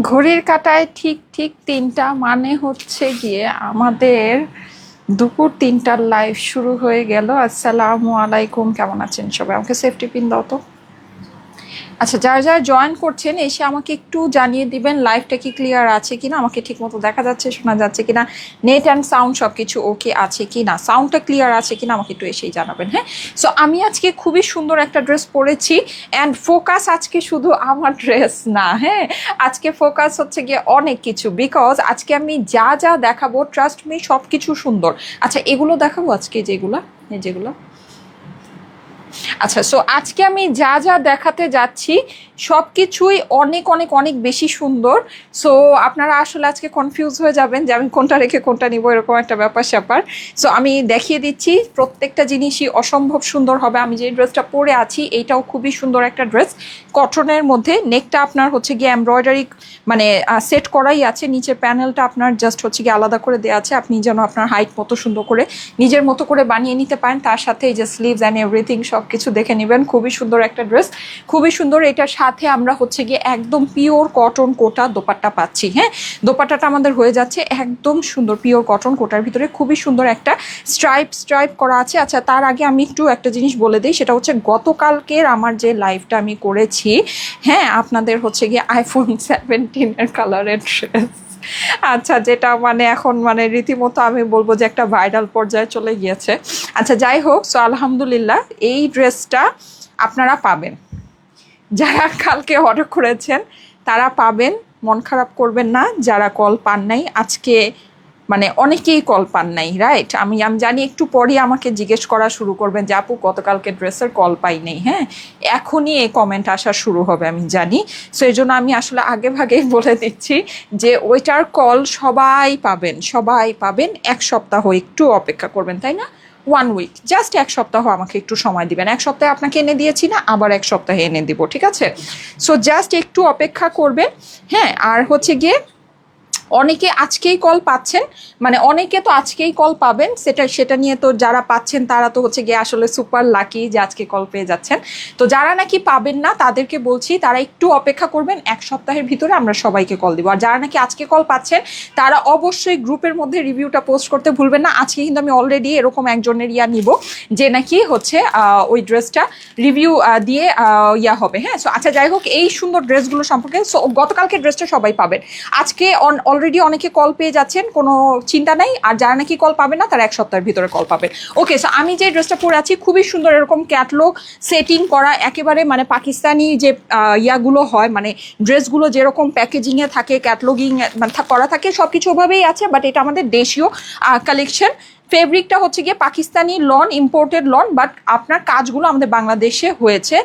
ঘড়ির কাঁটায় ঠিক ঠিক ৩টা মানে হচ্ছে গিয়ে আমাদের দুপুর ৩টার লাইভ শুরু হয়ে গেল। আসসালামু আলাইকুম, কেমন আছেন সবাই? আমাকে সেফটি পিন দাও তো। আচ্ছা, যারা যারা জয়েন করছেন এসে আমাকে একটু জানিয়ে দিবেন লাইভটা কি ক্লিয়ার আছে কিনা, আমাকে ঠিক মতো দেখা যাচ্ছে শোনা যাচ্ছে কিনা, নেট অ্যান্ড সাউন্ড সব কিছু ওকে আছে কিনা, সাউন্ডটা ক্লিয়ার আছে কিনা আমাকে একটু এসেই জানাবেন। হ্যাঁ, সো আমি আজকে খুবই সুন্দর একটা ড্রেস পরেছি অ্যান্ড ফোকাস আজকে শুধু আমার ড্রেস না, হ্যাঁ আজকে ফোকাস হচ্ছে গিয়ে অনেক কিছু, বিকজ আজকে আমি যা যা দেখাবো ট্রাস্ট মি সব কিছু সুন্দর। আচ্ছা, এগুলো দেখাবো আজকে যেগুলো আচ্ছা, সো আজকে আমি যা যা দেখাতে যাচ্ছি সব কিছুই অনেক অনেক অনেক বেশি সুন্দর। সো আপনারা আসলে আজকে কনফিউজ হয়ে যাবেন যে আমি কোনটা রেখে কোনটা নিব, এরকম একটা ব্যাপার স্যাপার। সো আমি দেখিয়ে দিচ্ছি প্রত্যেকটা জিনিসই অসম্ভব সুন্দর হবে। আমি যে ড্রেসটা পরে আছি এইটাও খুবই সুন্দর একটা ড্রেস, কটনের মধ্যে। নেকটা আপনার হচ্ছে গিয়ে এমব্রয়ডারি মানে সেট করাই আছে, নিচের প্যানেলটা আপনার জাস্ট হচ্ছে গিয়ে আলাদা করে দেওয়া আছে, আপনি যেন আপনার হাইট মতো সুন্দর করে নিজের মতো করে বানিয়ে নিতে পারেন। তার সাথে এই যে স্লিভস অ্যান্ড এভরিথিং সব কিছু দেখে নেবেন, খুবই সুন্দর একটা ড্রেস, খুবই সুন্দর। এটার সাথে আমরা হচ্ছে গিয়ে একদম পিওর কটন কোটা দোপাট্টা পাচ্ছি। হ্যাঁ, দোপাট্টাটা আমাদের হয়ে যাচ্ছে একদম সুন্দর পিওর কটন কোটার ভিতরে, খুবই সুন্দর একটা স্ট্রাইপ করা আছে। আচ্ছা, তার আগে আমি একটু একটা জিনিস বলে দিই, সেটা হচ্ছে গতকালকের আমার যে লাইভটা আমি করেছি, হ্যাঁ আপনাদের হচ্ছে গিয়ে আইফোন 17-এর কালারের ড্রেস, আচ্ছা যেটা মানে এখন মানে রীতিমতো আমি বলবো যে একটা ভাইরাল পর্যায়ে চলে গিয়েছে। আচ্ছা যাই হোক, সো আলহামদুলিল্লাহ এই ড্রেসটা আপনারা পাবেন, যারা কালকে অর্ডার করেছেন তারা পাবেন, মন খারাপ করবেন না। যারা কল পান নাই আজকে, মানে অনেকেই কল পান নাই, রাইট? আমি জানি একটু পরই আমাকে জিজ্ঞেস করা শুরু করবেন যে আপু গতকালকে ড্রেসের কল পাই নেই। হ্যাঁ, এখনই এই কমেন্ট আসা শুরু হবে আমি জানি। সো এই জন্য আমি আসলে আগে ভাগেই বলে দিচ্ছি যে ওইটার কল সবাই পাবেন। এক সপ্তাহ একটু অপেক্ষা করবেন, তাই না? 1 উইক, জাস্ট এক সপ্তাহ আমাকে একটু সময় দিবেন। এক সপ্তাহে আপনাকে এনে দিয়েছি না, আবার এক সপ্তাহে এনে দিব, ঠিক আছে? সো জাস্ট একটু অপেক্ষা করবেন। হ্যাঁ, আর হচ্ছে গিয়ে অনেকে আজকেই কল পাচ্ছেন, মানে অনেকে তো আজকেই কল পাবেন, সেটা নিয়ে তো যারা পাচ্ছেন তারা তো হচ্ছে গিয়ে আসলে সুপার লাকি যে আজকে কল পেয়ে যাচ্ছেন। তো যারা নাকি পাবেন না তাদেরকে বলছি তারা একটু অপেক্ষা করবেন, এক সপ্তাহের ভিতরে আমরা সবাইকে কল দিব। আর যারা নাকি আজকে কল পাচ্ছেন তারা অবশ্যই গ্রুপের মধ্যে রিভিউটা পোস্ট করতে ভুলবেন না। আজকে কিন্তু আমি অলরেডি এরকম একজনের নিব যে নাকি হচ্ছে ওই ড্রেসটা রিভিউ দিয়ে হবে। হ্যাঁ, সো আচ্ছা যাই হোক, এই সুন্দর ড্রেসগুলো সম্পর্কে, সো গতকালকে ড্রেসটা সবাই পাবেন, আজকে অলরেডি অনেকে কল পেয়ে যাচ্ছেন, কোনো চিন্তা নাই। আর যারা নাকি কল পাবেন না তারা এক সপ্তাহের ভিতরে কল পাবেন। ওকে, সো আমি যে ড্রেসটা পরে আছি খুবই সুন্দর, এরকম ক্যাটলগ সেটিং করা, একেবারে মানে পাকিস্তানি যে ইয়াগুলো হয়, মানে ড্রেসগুলো যেরকম প্যাকেজিংয়ে থাকে, ক্যাটলগিং মানে করা থাকে, সব কিছু ওভাবেই আছে, বাট এটা আমাদের দেশীয় কালেকশন। ফেব্রিকটা হচ্ছে গিয়ে Pakistani lawn, imported lawn, but আপনার কাজগুলো আমাদের বাংলাদেশে হয়েছে,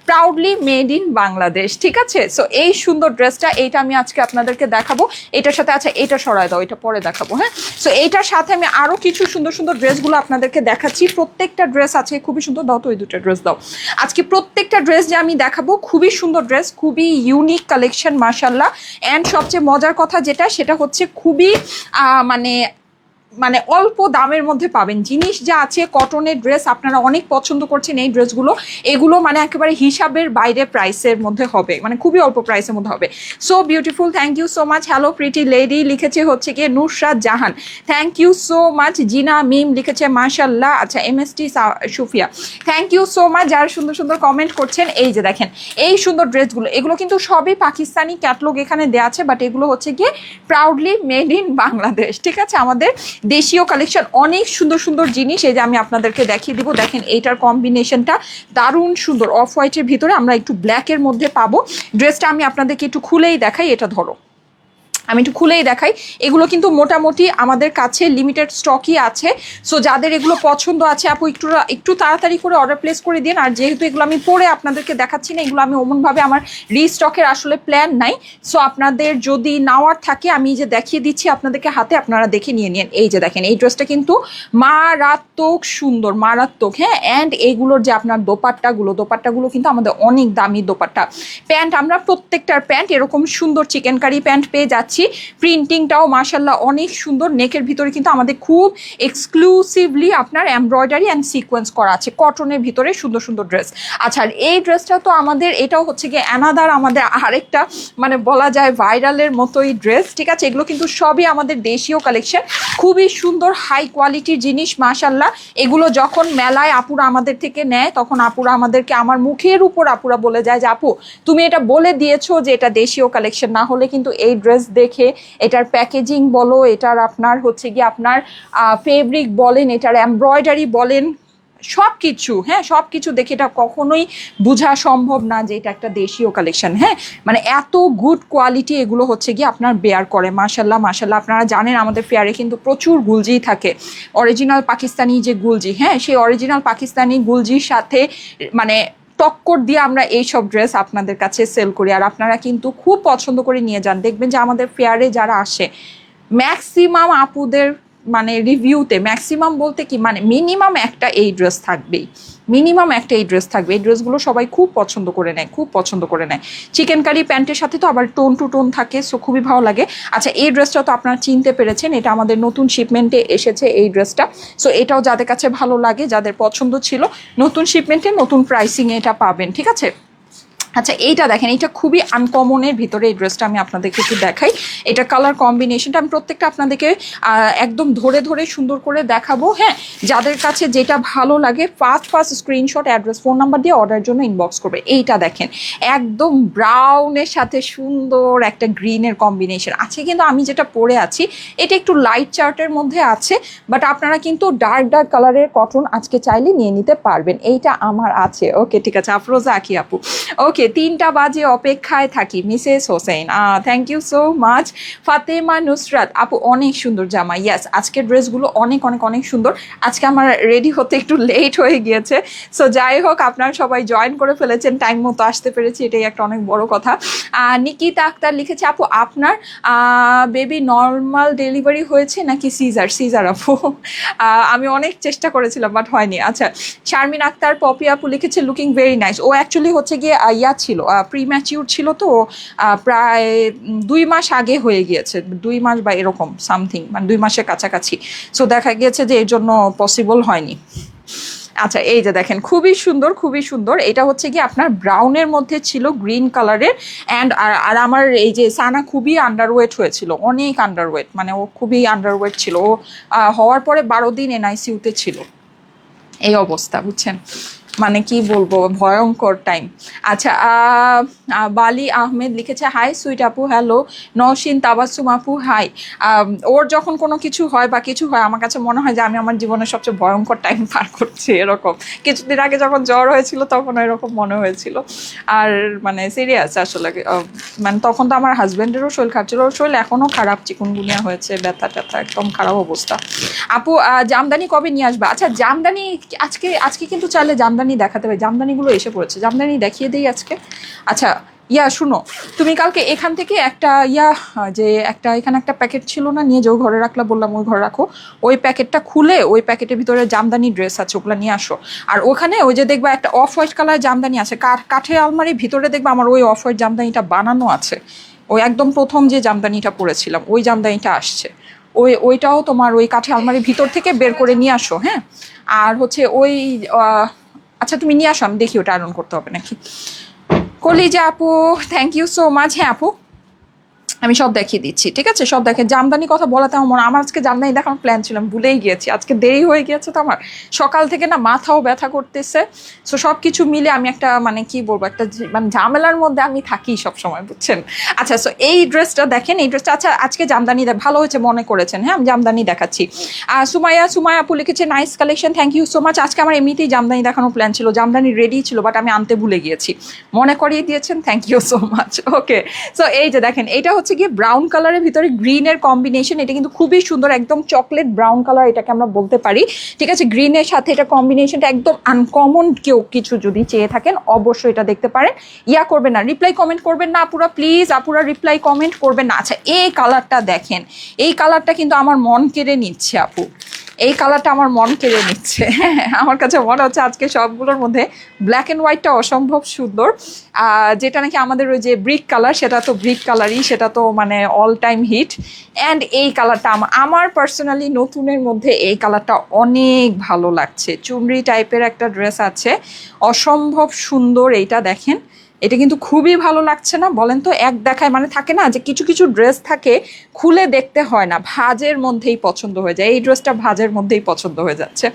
প্রাউডলি মেড ইন বাংলাদেশ, ঠিক আছে? সো এই সুন্দর ড্রেসটা, এইটা আমি আজকে আপনাদেরকে দেখাবো। এটার সাথে, আচ্ছা এটা সরায় দাও, এটা পরে দেখাবো। হ্যাঁ, সো এইটার সাথে আমি আরও কিছু সুন্দর সুন্দর ড্রেসগুলো আপনাদেরকে দেখাচ্ছি। প্রত্যেকটা ড্রেস আছে খুবই সুন্দর। দাও তো ওই দুটো ড্রেস দাও। আজকে প্রত্যেকটা ড্রেস যে আমি দেখাবো খুবই সুন্দর ড্রেস, খুবই ইউনিক কালেকশন মাশাল্লাহ। অ্যান্ড সবচেয়ে মজার কথা যেটা, সেটা হচ্ছে খুবই মানে মানে অল্প দামের মধ্যে পাবেন। জিনিস যা আছে, কটনের ড্রেস আপনারা অনেক পছন্দ করছেন এই ড্রেসগুলো, এগুলো মানে একেবারে হিসাবের বাইরে প্রাইসের মধ্যে হবে, মানে খুবই অল্প প্রাইসের মধ্যে হবে। So beautiful, thank you so much. Hello pretty lady লিখেছে হচ্ছে গিয়ে Nusrat Jahan, thank you so much. Zina Mim লিখেছে মাশাল্লাহ। আচ্ছা, MST Sufia, thank you so much যারা সুন্দর সুন্দর কমেন্ট করছেন। এই যে দেখেন এই সুন্দর ড্রেসগুলো, এগুলো কিন্তু সবই পাকিস্তানি ক্যাটলগ এখানে দেওয়া আছে, বাট এগুলো হচ্ছে গিয়ে প্রাউডলি মেড ইন বাংলাদেশ, ঠিক আছে? আমাদের দেশীয় কালেকশন, অনেক সুন্দর সুন্দর জিনিস এই যে আমি আপনাদেরকে দেখিয়ে দিব। দেখেন এইটার কম্বিনেশনটা দারুণ সুন্দর, অফ হোয়াইটের ভিতরে আমরা একটু ব্ল্যাকের মধ্যে পাবো। ড্রেসটা আমি আপনাদেরকে একটু খুলেই দেখাই, এটা ধরো আমি একটু খুলেই দেখাই। এগুলো কিন্তু মোটামুটি আমাদের কাছে লিমিটেড স্টকই আছে। সো যাদের এগুলো পছন্দ আছে আপু একটু তাড়াতাড়ি করে অর্ডার প্লেস করে দিন। আর যেহেতু এগুলো আমি পরে আপনাদেরকে দেখাচ্ছি না, এগুলো আমি অমনভাবে আমার রিস্টকের আসলে প্ল্যান নাই। সো আপনাদের যদি নেওয়ার থাকে আমি যে দেখিয়ে দিচ্ছি আপনাদেরকে হাতে, আপনারা দেখে নিয়ে নিন। এই যে দেখেন এই ড্রেসটা কিন্তু মারাত্মক সুন্দর, মারাত্মক। হ্যাঁ, অ্যান্ড এইগুলোর যে আপনার দোপাট্টাগুলো কিন্তু আমাদের অনেক দামি দোপাট্টা। প্যান্ট আমরা প্রত্যেকটার প্যান্ট এরকম সুন্দর চিকেন কারি প্যান্ট পেয়ে যাচ্ছি। যাচ্ছি। প্রিন্টিংটাও মাশাল্লাহ অনেক সুন্দর, নেকের ভিতরে কিন্তু আমাদের খুব এক্সক্লুসিভলি আপনার এমব্রয়ডারি অ্যান্ড সিকোয়েন্স করা আছে, কটনের ভিতরে সুন্দর সুন্দর ড্রেস। আচ্ছা, আর এই ড্রেসটা তো আমাদের এটাও হচ্ছে গিয়ে অ্যানাদার আমাদের আরেকটা মানে বলা যায় ভাইরালের মতোই ড্রেস, ঠিক আছে। এগুলো কিন্তু সবই আমাদের দেশীয় কালেকশন, খুবই সুন্দর হাই কোয়ালিটির জিনিস মাশাল্লাহ। এগুলো যখন মেলায় আপুরা আমাদের থেকে নেয় তখন আপুরা আমাদেরকে আমার মুখের উপর আপুরা বলে যায় যে আপু তুমি এটা বলে দিয়েছো যে এটা দেশীয় কালেকশন, না হলে কিন্তু এই ড্রেস দেখে এটার প্যাকেজিং বলো, এটার আপনার হচ্ছে গিয়ে আপনার ফেব্রিক বলেন, এটার এমব্রয়ডারি বলেন, সব কিছু, হ্যাঁ সব কিছু দেখে এটা কখনোই বোঝা সম্ভব না যে এটা একটা দেশীয় কালেকশন। হ্যাঁ, মানে এত গুড কোয়ালিটি এগুলো হচ্ছে গিয়ে আপনার বেয়ার করে মাশাল্লাহ মাশাল্লাহ। আপনারা জানেন আমাদের ফেয়ারে কিন্তু প্রচুর গুলজি থাকে, অরিজিনাল পাকিস্তানি যে গুলজি, হ্যাঁ সেই অরিজিনাল পাকিস্তানি গুলজির সাথে মানে টক্কর দিয়ে আমরা এইসব ড্রেস আপনাদের কাছে সেল করি, আর আপনারা কিন্তু খুব পছন্দ করে নিয়ে যান। দেখবেন যে আমাদের ফেয়ারে যারা আসে ম্যাক্সিমাম আপুদের মানে রিভিউতে ম্যাক্সিমাম বলতে কি মানে মিনিমাম একটা এই ড্রেস থাকবেই, মিনিমাম একটা এই ড্রেস থাকবে। এই ড্রেসগুলো সবাই খুব পছন্দ করে নেয়, খুব পছন্দ করে নেয়। চিকেন কারি প্যান্টের সাথে তো আবার টোন টু টোন থাকে, সো খুবই ভালো লাগে। আচ্ছা, এই ড্রেসটা তো আপনারা চিনতে পেরেছেন, এটা আমাদের নতুন শিপমেন্টে এসেছে এই ড্রেসটা। সো এটাও যাদের কাছে ভালো লাগে, যাদের পছন্দ ছিল, নতুন শিপমেন্টে নতুন প্রাইসিংয়ে এটা পাবেন, ঠিক আছে। আচ্ছা, এইটা দেখেন, এটা খুবই আনকমনের ভিতরে এই ড্রেসটা আমি আপনাদেরকে একটু দেখাই। এটা কালার কম্বিনেশনটা আমি প্রত্যেকটা আপনাদেরকে একদম ধরে ধরে সুন্দর করে দেখাবো। হ্যাঁ, যাদের কাছে যেটা ভালো লাগে first screenshot, address, phone number দিয়ে অর্ডারের জন্য ইনবক্স করবে। এইটা দেখেন একদম ব্রাউনের সাথে সুন্দর একটা গ্রিনের কম্বিনেশন আছে, কিন্তু আমি যেটা পরে আছি এটা একটু লাইট চার্টের মধ্যে আছে, বাট আপনারা কিন্তু ডার্ক ডার্ক কালারের কটন আজকে চাইলে নিয়ে নিতে পারবেন। এইটা আমার আছে, ওকে ঠিক আছে। আফরোজা আকি আপু, ওকে 3টা বাজে অপেক্ষায় থাকি, Mrs Hossain, thank you so much. Fatema Nusrat আপু, অনেক সুন্দর জামা, ইয়াস আজকের ড্রেসগুলো অনেক অনেক অনেক সুন্দর। আজকে আমার রেডি হতে একটু লেট হয়ে গিয়েছে, সো যাই হোক আপনারা সবাই জয়েন করে ফেলেছেন, টাইম মতো আসতে পেরেছি, এটাই একটা অনেক বড় কথা। নিকিতা আক্তার লিখেছে আপু আপনার বেবি নর্মাল ডেলিভারি হয়েছে নাকি সিজার? সিজার আপু, আমি অনেক চেষ্টা করেছিলাম বাট হয়নি। আচ্ছা, শারমিন আক্তার পপি আপু লিখেছে লুকিং ভেরি নাইস। ও অ্যাকচুয়ালি হচ্ছে গিয়ে ইয়া ছিল, প্রিম্যাচিউর ছিল, তো প্রায় 2 মাস আগে হয়ে গিয়েছে, 2 মাস বা এরকম সামথিং, মানে 2 মাসের কাছাকাছি। সো দেখা গিয়েছে যে এর জন্য পসিবল হয়নি। আচ্ছা, এই যে দেখেন খুবই সুন্দর, খুবই সুন্দর। এটা হচ্ছে কি আপনার ব্রাউনের মধ্যে ছিল, গ্রিন কালারের, অ্যান্ড আর আমার এই যে সানা খুবই আন্ডারওয়েট হয়েছিল, অনেক আন্ডারওয়েট, মানে ও খুবই আন্ডারওয়েট ছিল। ও হওয়ার পরে 12 দিন এনআইসিউতে ছিল, এই অবস্থা বুঝছেন, মানে কি বলবো ভয়ঙ্কর টাইম। আচ্ছা, বালি আহমেদ লিখেছে হাই সুইট আপু, হ্যালো। নওশিন তাবাসুম আপু হাই। ওর যখন কোনো কিছু হয় বা কিছু হয় আমার কাছে মনে হয় যে আমি আমার জীবনের সবচেয়ে ভয়ঙ্কর টাইম পার করছি, এরকম। কিছুদিন আগে যখন জ্বর হয়েছিল তখন এরকম মনে হয়েছিল, আর মানে সিরিয়াস আসলে, মানে তখন তো আমার হাজব্যান্ডেরও শরীর খারাপ ছিল, ওর শরীর এখনও খারাপ, চিকুনগুনিয়া হয়েছে, ব্যথা ট্যাথা, একদম খারাপ অবস্থা। আপু জামদানি কবে নিয়ে আসবে? আচ্ছা, জামদানি আজকে কিন্তু চাইলে জামদানি দেখাতে হবে, জামদানিগুলো এসে পড়েছে, জামদানি দেখিয়ে দিই আজকে। আচ্ছা, শুনো, তুমি কালকে এখান থেকে একটা যে একটা এখানে একটা প্যাকেট ছিল না, নিয়ে যাও, ঘরে রাখলা বললাম ওই ঘরে রাখো, ওই প্যাকেটটা খুলে ওই প্যাকেটের ভিতরে জামদানি ড্রেস আছে, ওগুলো নিয়ে আসো। আর ওখানে ওই যে দেখবা একটা অফ হোয়াইট কালার জামদানি আছে, কাঠের আলমারির ভিতরে দেখবা আমার ওই অফ হোয়াইট জামদানিটা বানানো আছে, ওই একদম প্রথম যে জামদানিটা পরেছিলাম ওই জামদানিটা আসছে, ওইটাও তোমার ওই কাঠের আলমারির ভিতর থেকে বের করে নিয়ে আসো। হ্যাঁ, আর হচ্ছে ওই আচ্ছা তুমি নিয়ে আসো, আমি দেখি ওটা আয়রন করতে হবে নাকি। কলিজা আপু, থ্যাংক ইউ সো মাচ। হ্যাঁ আপু, আমি সব দেখিয়ে দিচ্ছি, ঠিক আছে, সব দেখে। জামদানি কথা বলাতে আমার আজকে জামদানি দেখানোর প্ল্যান ছিল, আমি ভুলেই গিয়েছি, আজকে দেরি হয়ে গিয়েছে তো আমার, সকাল থেকে না মাথাও ব্যথা করতেছে। সো সব কিছু মিলে আমি একটা মানে কি বলবো, একটা মানে ঝামেলার মধ্যে আমি থাকি সব সময়, বুঝছেন। আচ্ছা, সো এই ড্রেসটা দেখেন, এই ড্রেসটা আচ্ছা আজকে জামদানি ভালো হয়েছে মনে করেছেন, হ্যাঁ আমি জামদানি দেখাচ্ছি। সুমাইয়া আপু লিখেছে nice collection, thank you so much. আজকে আমার এমনিতেই জামদানি দেখানোর প্ল্যান ছিল, জামদানি রেডি ছিল, বাট আমি আনতে ভুলে গিয়েছি, মনে করিয়ে দিয়েছেন, thank you so much. Okay, so এই যে দেখেন, এইটা হচ্ছে গিয়ে ব্রাউন কালারের ভিতরে গ্রিনের কম্বিনেশন, এটা কিন্তু খুবই সুন্দর, একদম চকলেট ব্রাউন কালার এটাকে আমরা বলতে পারি, ঠিক আছে। গ্রিনের সাথে এটা কম্বিনেশনটা একদম আনকমন, কেউ কিছু যদি চেয়ে থাকেন অবশ্যই এটা দেখতে পারেন। করবেন না, রিপ্লাই কমেন্ট করবেন না আপুরা, প্লিজ আপুরা রিপ্লাই কমেন্ট করবেন না। আচ্ছা, এই কালারটা দেখেন, এই কালারটা কিন্তু আমার মন কেড়ে নিচ্ছে আপু, এই কালারটা আমার মন কেড়ে নিচ্ছে। হ্যাঁ, আমার কাছে মনে হচ্ছে আজকে সবগুলোর মধ্যে ব্ল্যাক অ্যান্ড হোয়াইটটা অসম্ভব সুন্দর, যেটা নাকি আমাদের ওই যে ব্রিক কালার, সেটা তো ব্রিক কালারই, সেটা তো তো মানে অল টাইম হিট। অ্যান্ড এই কালারটা আমার পার্সোনালি নতুনের মধ্যে এই কালারটা অনেক ভালো লাগছে। চুনরি টাইপের একটা ড্রেস আছে, অসম্ভব সুন্দর। এইটা দেখেন, এটা কিন্তু খুবই ভালো লাগছে না বলেন তো? এক দেখায় মানে থাকে না যে কিছু কিছু ড্রেস থাকে খুলে দেখতে হয় না, ভাঁজের মধ্যেই পছন্দ হয়ে যায়। এই ড্রেসটা ভাঁজের মধ্যেই পছন্দ হয়ে যাচ্ছে,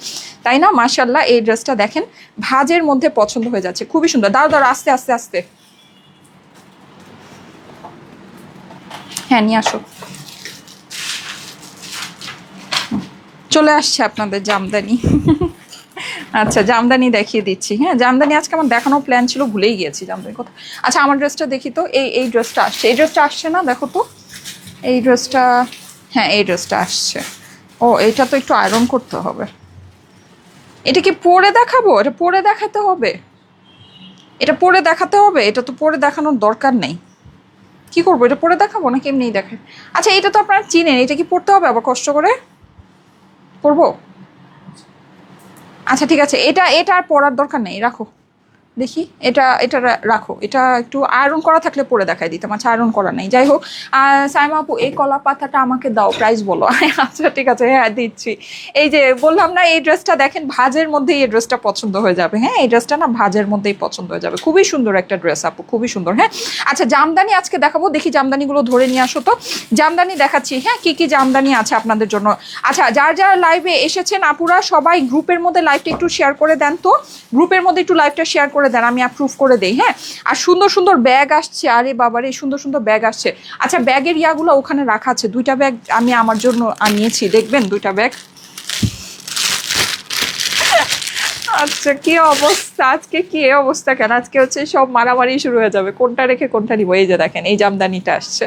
তাই না? মাশাল্লাহ, এই ড্রেসটা দেখেন ভাঁজের মধ্যে পছন্দ হয়ে যাচ্ছে, খুবই সুন্দর। দাঁড়াও দাঁড়াও, আস্তে আস্তে আস্তে, হ্যাঁ নিয়ে আসো। চলে আসছে আপনাদের জামদানি। আচ্ছা, জামদানি দেখিয়ে দিচ্ছি। হ্যাঁ, জামদানি আজকে আমার দেখানোর প্ল্যান ছিল, ভুলেই গিয়েছি জামদানি কথা। আচ্ছা, আমার ড্রেসটা দেখি তো। এই ড্রেসটা আসছে, এই ড্রেসটা আসছে না, দেখো তো এই ড্রেসটা। হ্যাঁ, এই ড্রেসটা আসছে। ও, এটা তো একটু আয়রন করতে হবে। এটা কি পরে দেখাবো? এটা পরে দেখাতে হবে? এটা পরে দেখাতে হবে? এটা তো পরে দেখানোর দরকার নেই। কি করবো, এটা পরে দেখাবো নাকি এমনিই দেখায়? আচ্ছা, এটা তো আপনারা চিনেন, এটা কি পড়তে হবে আবার কষ্ট করে? পরবো? আচ্ছা ঠিক আছে, এটা আর পরার দরকার নেই, রাখো। দেখি, এটা রাখো। এটা একটু আয়রন করা থাকলে পরে দেখাই দিতাম। আচ্ছা, আয়রন করা নেই, যাই হোক। সাইমা আপু, এই কলা পাতাটা আমাকে দাও, প্রাইস বলো। আচ্ছা ঠিক আছে, হ্যাঁ দিচ্ছি। এই যে বললাম না, এই ড্রেসটা দেখেন ভাঁজের মধ্যেই এই ড্রেসটা পছন্দ হয়ে যাবে। হ্যাঁ, এই ড্রেসটা না ভাঁজের মধ্যেই পছন্দ হয়ে যাবে, খুবই সুন্দর একটা ড্রেস আপু, খুবই সুন্দর। হ্যাঁ, আচ্ছা জামদানি আজকে দেখাবো, দেখি জামদানিগুলো ধরে নিয়ে আসো তো। জামদানি দেখাচ্ছি, হ্যাঁ কি কি জামদানি আছে আপনাদের জন্য। আচ্ছা, যারা লাইভে এসেছেন আপুরা, সবাই গ্রুপের মধ্যে লাইভটা একটু শেয়ার করে দেন তো, গ্রুপের মধ্যে একটু লাইভটা শেয়ার করে দেন, আমি অ্যাপ্রুভ করে দেই। হ্যাঁ, আর সুন্দর সুন্দর ব্যাগ আসছে, আরে বাবারে সুন্দর সুন্দর ব্যাগ আসছে। আচ্ছা, ব্যাগের ইয়াগুলো ওখানে রাখা আছে, দুইটা ব্যাগ আমি আমার জন্য আনিয়েছি, দেখবেন দুইটা ব্যাগ। আচ্ছা, কি অবস্থা আজকে, কি অবস্থা কেন আজকে হচ্ছে সব মারামারি শুরু হয়ে যাবে, কোনটা রেখে কোনটা নিব। এই যে দেখেন, এই জামদানিটা আসছে,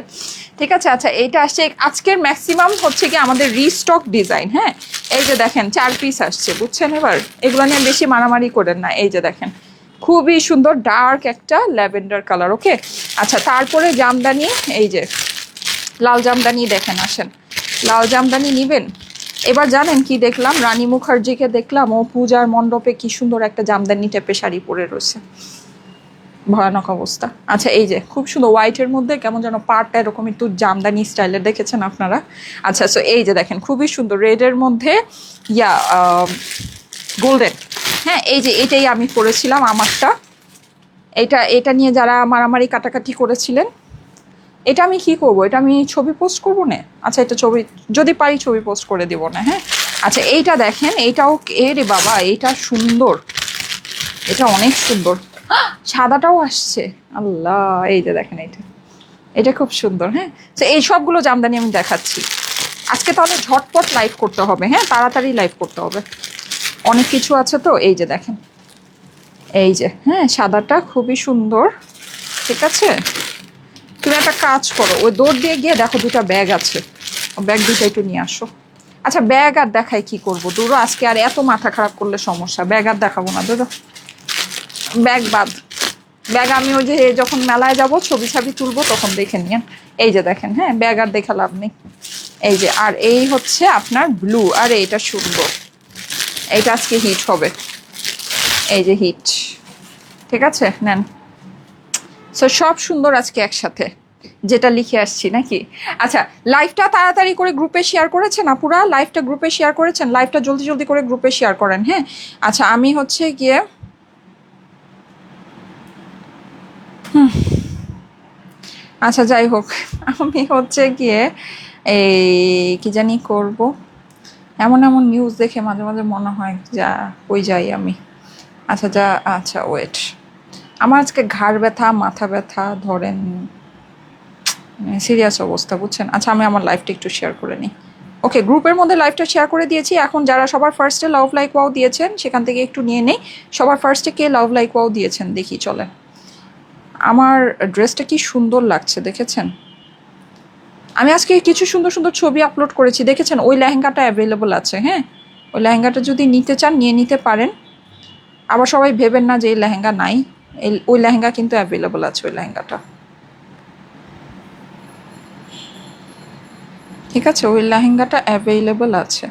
ঠিক আছে। আচ্ছা, এইটা আসছে আজকের ম্যাক্সিমাম হচ্ছে কি আমাদের রিস্টক ডিজাইন। হ্যাঁ, এই যে দেখেন 4 পিস আসছে, বুঝছেন? এবার এগুলো নিয়ে বেশি মারামারি করেন না। এই যে দেখেন, খুবই সুন্দর ডার্ক একটা ল্যাভেন্ডার কালার। ওকে, আচ্ছা তারপরে জামদানি, এই যে লাল জামদানি দেখেন, আসেন লাল জামদানি নিবেন। এবার জানেন কি দেখলাম, রানী মুখার্জিকে দেখলাম, ও পূজার মণ্ডপে কি সুন্দর একটা জামদানি টাইপের শাড়ি পরে রয়েছে, ভয়ানক অবস্থা। আচ্ছা, এই যে খুব সুন্দর হোয়াইটের মধ্যে কেমন যেন পাড়টা এরকম একটু জামদানি স্টাইলের, দেখেছেন আপনারা? আচ্ছা, সো এই যে দেখেন খুবই সুন্দর রেডের মধ্যে ইয়া গোল্ডেন। হ্যাঁ, এই যে এটাই আমি পরেছিলাম আমারটা। এটা নিয়ে যারা মারামারি কাটাকাটি করেছিলেন, এটা আমি কি করব, এটা আমি ছবি পোস্ট করবো না। আচ্ছা, এটা ছবি যদি পারি ছবি পোস্ট করে দেবো না। হ্যাঁ, আচ্ছা এইটা দেখেন, এইটাও রে বাবা, এইটা সুন্দর, এটা অনেক সুন্দর। সাদাটাও আসছে, আল্লাহ, এই যে দেখেন, এটা খুব সুন্দর। হ্যাঁ, তো এই সবগুলো জামদানি আমি দেখাচ্ছি আজকে। তাহলে ঝটপট লাইভ করতে হবে, হ্যাঁ তাড়াতাড়ি লাইভ করতে হবে, অনেক কিছু আছে তো। এই যে দেখেন, এই যে হ্যাঁ সাদাটা খুবই সুন্দর, ঠিক আছে। তুমি একটা কাজ করো, ওই দৌড় দিয়ে গিয়ে দেখো দুটা ব্যাগ আছে, ব্যাগ দুটো একটু নিয়ে আসো। আচ্ছা, ব্যাগ আর দেখাই কি করবো, দূরও আজকে আর এত মাথা খারাপ করলে সমস্যা, ব্যাগ আর দেখাবো না, দূর ব্যাগ বাদ। ব্যাগ আমি ওই যে যখন মেলায় যাব ছবি ছাবি তুলবো তখন দেখে নিন। এই যে দেখেন, হ্যাঁ ব্যাগ আর দেখা লাভ নেই। এই যে, আর এই হচ্ছে আপনার ব্লু, আর এইটা সুন্দর, এইটা আজকে হিট হবে, এই যে হিট, ঠিক আছে নেন। সো সব সুন্দর আজকে একসাথে, যেটা লিখে আসছি নাকি। আচ্ছা, লাইভটা তাড়াতাড়ি করে গ্রুপে শেয়ার করেছেন আপুরা, লাইভটা গ্রুপে শেয়ার করেছেন, লাইভটা জলদি জলদি করে গ্রুপে শেয়ার করেন। হ্যাঁ, আচ্ছা আমি হচ্ছে গিয়ে আচ্ছা যাই হোক, আমি হচ্ছে গিয়ে এই কি জানি করব, এমন এমন নিউজ দেখে মাঝে মাঝে মনে হয় যা কই যাই আমি। আচ্ছা আচ্ছা ওয়েট, আমার আজকে ঘাড় ব্যথা, মাথা ব্যথা, ধরেন সিরিয়াস অবস্থা, বুঝছেন। আচ্ছা, আমি আমার লাইফটা একটু শেয়ার করে নিই। ওকে, গ্রুপের মধ্যে লাইভটা শেয়ার করে দিয়েছি। এখন যারা সবার ফার্স্টে লাভ লাইক ওয়াও দিয়েছেন সেখান থেকে একটু নিয়ে নেই, সবার ফার্স্টে কে লাভ লাইক ওয়াও দিয়েছেন দেখি চলে। আমার ড্রেসটা কি সুন্দর লাগছে দেখেছেন। আমি আজকে কিছু সুন্দর সুন্দর ছবি আপলোড করেছি, দেখেছেন। ওই লেহেঙ্গাটা অ্যাভেলেবল আছে, হ্যাঁ ওই লেহেঙ্গাটা যদি নিতে চান নিয়ে নিতে পারেন। আবার সবাই ভেবেন না যে এই লেহেঙ্গা নাই, ওই লেহেঙ্গা কিন্তু অ্যাভেলেবল আছে, ওই লেহেঙ্গাটা, ঠিক আছে। ওই লেহেঙ্গাটা অ্যাভেলেবল আছে,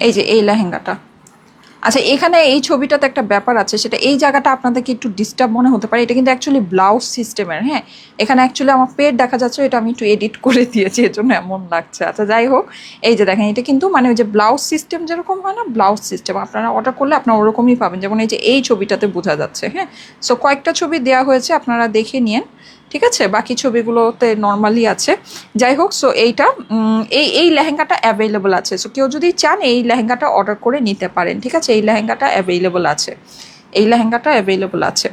এই যে এই লেহেঙ্গাটা। আচ্ছা, এখানে এই ছবিটাতে একটা ব্যাপার আছে, সেটা এই জায়গাটা আপনাদেরকে একটু ডিস্টার্ব মনে হতে পারে। এটা কিন্তু অ্যাকচুয়ালি ব্লাউজ সিস্টেমের, হ্যাঁ। এখানে অ্যাকচুয়ালি আমার পেট দেখা যাচ্ছে, এটা আমি একটু এডিট করে দিয়েছি, এর জন্য এমন লাগছে। আচ্ছা যাই হোক, এই যে দেখেন, এটা কিন্তু মানে ওই যে ব্লাউজ সিস্টেম যেরকম হয় না, ব্লাউজ সিস্টেম আপনারা অর্ডার করলে আপনারা ওরকমই পাবেন, যেমন এই যে এই ছবিটাতে বোঝা যাচ্ছে, হ্যাঁ। সো কয়েকটা ছবি দেওয়া হয়েছে, আপনারা দেখে নিন, ঠিক আছে। বাকি ছবিগুলোতে নর্মালি আছে। যাই হোক, সো এইটা এই লেহেঙ্গাটা অ্যাভেলেবল আছে। সো কেউ যদি চান এই লেহেঙ্গাটা অর্ডার করে নিতে পারেন, ঠিক আছে। এই লেহেঙ্গাটা অ্যাভেলেবল আছে, এই লেহেঙ্গাটা অ্যাভেলেবল আছে।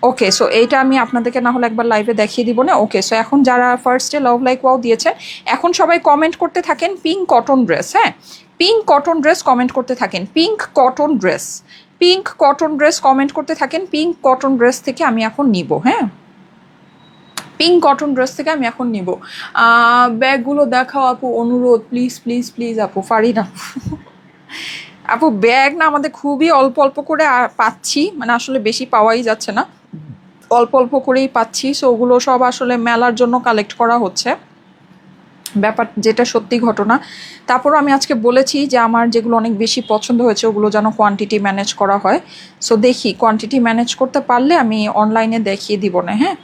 ওকে, সো এইটা আমি আপনাদেরকে না হলে একবার লাইভে দেখিয়ে দিব না। ওকে, সো এখন যারা ফার্স্টে লাভ লাইক ওয়াও দিয়েছেন, এখন সবাই কমেন্ট করতে থাকেন পিঙ্ক কটন ড্রেস, হ্যাঁ। পিঙ্ক কটন ড্রেস কমেন্ট করতে থাকেন, pink cotton dress, pink cotton dress comment করতে থাকেন। পিঙ্ক কটন ড্রেস থেকে আমি এখন নিব, হ্যাঁ, পিঙ্ক কটন ড্রেস থেকে আমি এখন নিব। ব্যাগগুলো দেখাও আপু, অনুরোধ, প্লিজ প্লিজ প্লিজ আপু, ফারিন আপু। আপু ব্যাগ না আমাদের খুবই অল্প অল্প করে পাচ্ছি, মানে আসলে বেশি পাওয়াই যাচ্ছে না, অল্প অল্প করেই পাচ্ছি। সো ওগুলো সব আসলে মেলার জন্য কালেক্ট করা হচ্ছে, ব্যাপার যেটা সত্যি ঘটনা। তারপরও আমি আজকে বলেছি যে আমার যেগুলো অনেক বেশি পছন্দ হয়েছে ওগুলো যেন কোয়ান্টিটি ম্যানেজ করা হয়। সো দেখি, কোয়ান্টিটি ম্যানেজ করতে পারলে আমি অনলাইনে দেখিয়ে দিব না, হ্যাঁ।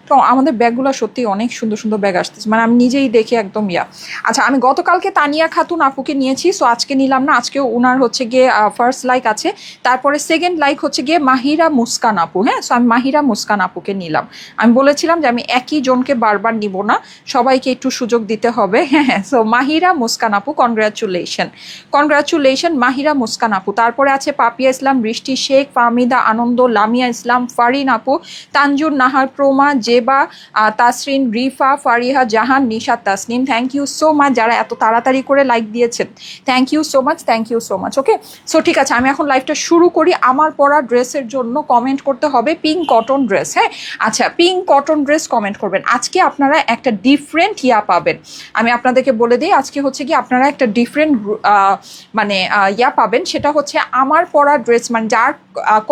তো আমাদের ব্যাগগুলো সত্যি অনেক সুন্দর সুন্দর ব্যাগ আসতেছে, মানে আমি নিজেই দেখে একদম ইয়া। আচ্ছা, আমি গতকালকে তানিয়া খাতুন আপুকে নিয়েছি, সো আজকে নিলাম না। আজকেও ওনার হচ্ছে গিয়ে ফার্স্ট লাইক আছে, তারপরে সেকেন্ড লাইক হচ্ছে গিয়ে মাহিরা মুস্কান আপু, হ্যাঁ। সো আমি মাহিরা মুস্কান আপুকে নিলাম। আমি বলেছিলাম যে আমি একই জনকে বারবার নিব না, সবাইকে একটু সুযোগ দিতে হবে, হ্যাঁ। সো মাহিরা মুস্কান আপু, কনগ্রাচুলেশন, কনগ্রাচুলেশন মাহিরা মুস্কান আপু। তারপরে আছে পাপিয়া ইসলাম, বৃষ্টি শেখ, ফাহমিদা আনন্দ, লামিয়া ইসলাম, ফারিন আপু, Tanjur Nahar, Proma, Zeba, Tasrin, Rifa, Fariha Jahan, Nishat Tasnim. Thank you so much যারা এত তাড়াতাড়ি করে লাইক দিয়েছেন, thank you so much, thank you so much. Okay, so ঠিক আছে, আমি এখন লাইভটা শুরু করি। আমার পরা ড্রেসের জন্য কমেন্ট করতে হবে পিঙ্ক কটন ড্রেস, হ্যাঁ। আচ্ছা, পিঙ্ক কটন ড্রেস কমেন্ট করবেন। আজকে আপনারা একটা ডিফারেন্ট ইয়া পাবেন, আমি আপনাদেরকে বলে দিই। আজকে হচ্ছে কি আপনারা একটা ডিফারেন্ট মানে ইয়া পাবেন, সেটা হচ্ছে আমার পরা ড্রেস, মানে যার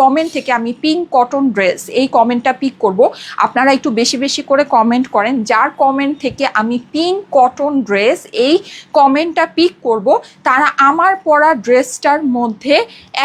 কমেন্ট থেকে আমি পিঙ্ক কটন ড্রেস এই কমেন্টটা পিক করব। আপনারা একটু বেশি বেশি করে কমেন্ট করেন, যার কমেন্ট থেকে আমি পিঙ্ক কটন ড্রেস এই কমেন্টটা পিক করব, তারা আমার পরা ড্রেসটার মধ্যে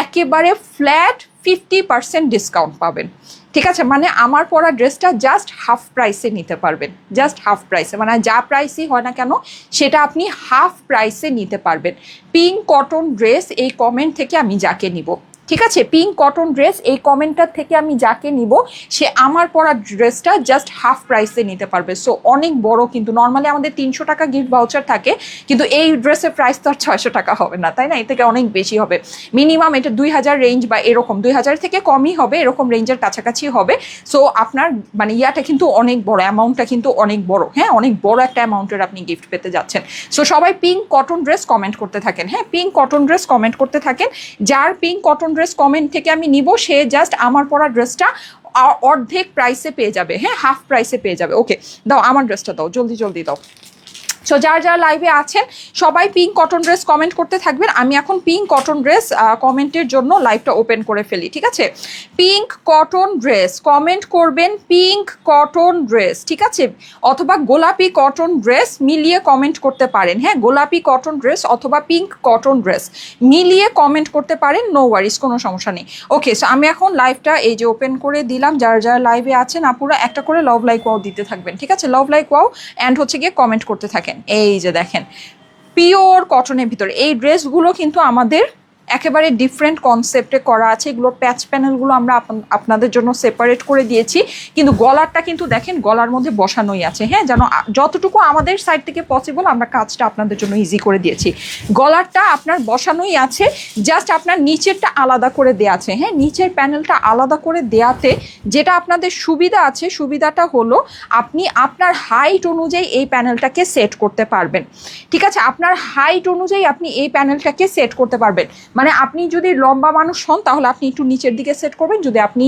একেবারে ফ্ল্যাট 50% ডিসকাউন্ট পাবেন, ঠিক আছে। মানে আমার পরা ড্রেসটা জাস্ট হাফ প্রাইসে নিতে পারবেন, জাস্ট হাফ প্রাইসে, মানে যা প্রাইসই হয় না কেন সেটা আপনি হাফ প্রাইসে নিতে পারবেন। পিঙ্ক কটন ড্রেস এই কমেন্ট থেকে আমি যাকে নিব, ঠিক আছে, পিঙ্ক কটন ড্রেস এই কমেন্টটার থেকে আমি যাকে নিব সে আমার পরা ড্রেসটা জাস্ট হাফ প্রাইসে নিতে পারবে। সো অনেক বড়, কিন্তু নর্মালি আমাদের 300 টাকা গিফট ভাউচার থাকে, কিন্তু এই ড্রেসের প্রাইস তো আর 600 টাকা হবে না, তাই না, এর থেকে অনেক বেশি হবে। মিনিমাম এটা 2000 রেঞ্জ বা এরকম 2000 থেকে কমই হবে, এরকম রেঞ্জের কাছাকাছি হবে। সো আপনার মানে ইয়াটা কিন্তু অনেক বড়, অ্যামাউন্টটা কিন্তু অনেক বড়, হ্যাঁ, অনেক বড় একটা অ্যামাউন্টের আপনি গিফট পেতে যাচ্ছেন। সো সবাই পিঙ্ক কটন ড্রেস কমেন্ট করতে থাকেন, হ্যাঁ, পিঙ্ক কটন ড্রেস কমেন্ট করতে থাকেন। যার পিঙ্ক কটন ড্রেস কমেন্ট থেকে আমি নিব সে জাস্ট আমার পরা ড্রেসটা অর্ধেক প্রাইসে পেয়ে যাবে, হ্যাঁ, হাফ প্রাইসে পেয়ে যাবে। ওকে, দাও আমার ড্রেসটা দাও, জলদি জলদি দাও। সো যারা যারা লাইভে আছেন সবাই পিঙ্ক কটন ড্রেস কমেন্ট করতে থাকবেন। আমি এখন পিঙ্ক কটন ড্রেস কমেন্টের জন্য লাইভটা ওপেন করে ফেলি, ঠিক আছে। পিঙ্ক কটন ড্রেস কমেন্ট করবেন, পিঙ্ক কটন ড্রেস, ঠিক আছে, অথবা গোলাপি কটন ড্রেস মিলিয়ে কমেন্ট করতে পারেন, হ্যাঁ, গোলাপি কটন ড্রেস অথবা পিঙ্ক কটন ড্রেস মিলিয়ে কমেন্ট করতে পারেন, নো ওয়ারিস, কোনো সমস্যা নেই। ওকে, সো আমি এখন লাইভটা এই যে ওপেন করে দিলাম। যারা যারা লাইভে আছেন আপুরা একটা করে লাভ লাইক ওয়াও দিতে থাকবেন, ঠিক আছে, লাভ লাইক ওয়াও অ্যান্ড হচ্ছে গিয়ে কমেন্ট করতে থাকেন। এই যে দেখেন পিওর কটনের ভিতরে এই ড্রেসগুলো কিন্তু আমাদের একেবারে ডিফারেন্ট কনসেপ্টে করা আছে। এগুলোর প্যাচ প্যানেলগুলো আমরা আপনাদের জন্য সেপারেট করে দিয়েছি, কিন্তু গলারটা কিন্তু দেখেন গলার মধ্যে বসানোই আছে, হ্যাঁ, যেন যতটুকু আমাদের সাইড থেকে পসিবল আমরা কাজটা আপনাদের জন্য ইজি করে দিয়েছি। গলারটা আপনার বসানোই আছে, জাস্ট আপনার নিচেরটা আলাদা করে দেওয়া আছে, হ্যাঁ, নিচের প্যানেলটা আলাদা করে দেওয়াতে যেটা আপনাদের সুবিধা আছে, সুবিধাটা হলো আপনি আপনার হাইট অনুযায়ী এই প্যানেলটাকে সেট করতে পারবেন, ঠিক আছে, আপনার হাইট অনুযায়ী আপনি এই প্যানেলটাকে সেট করতে পারবেন। মানে আপনি যদি লম্বা মানুষ হন তাহলে আপনি একটু নিচের দিকে সেট করবেন, যদি আপনি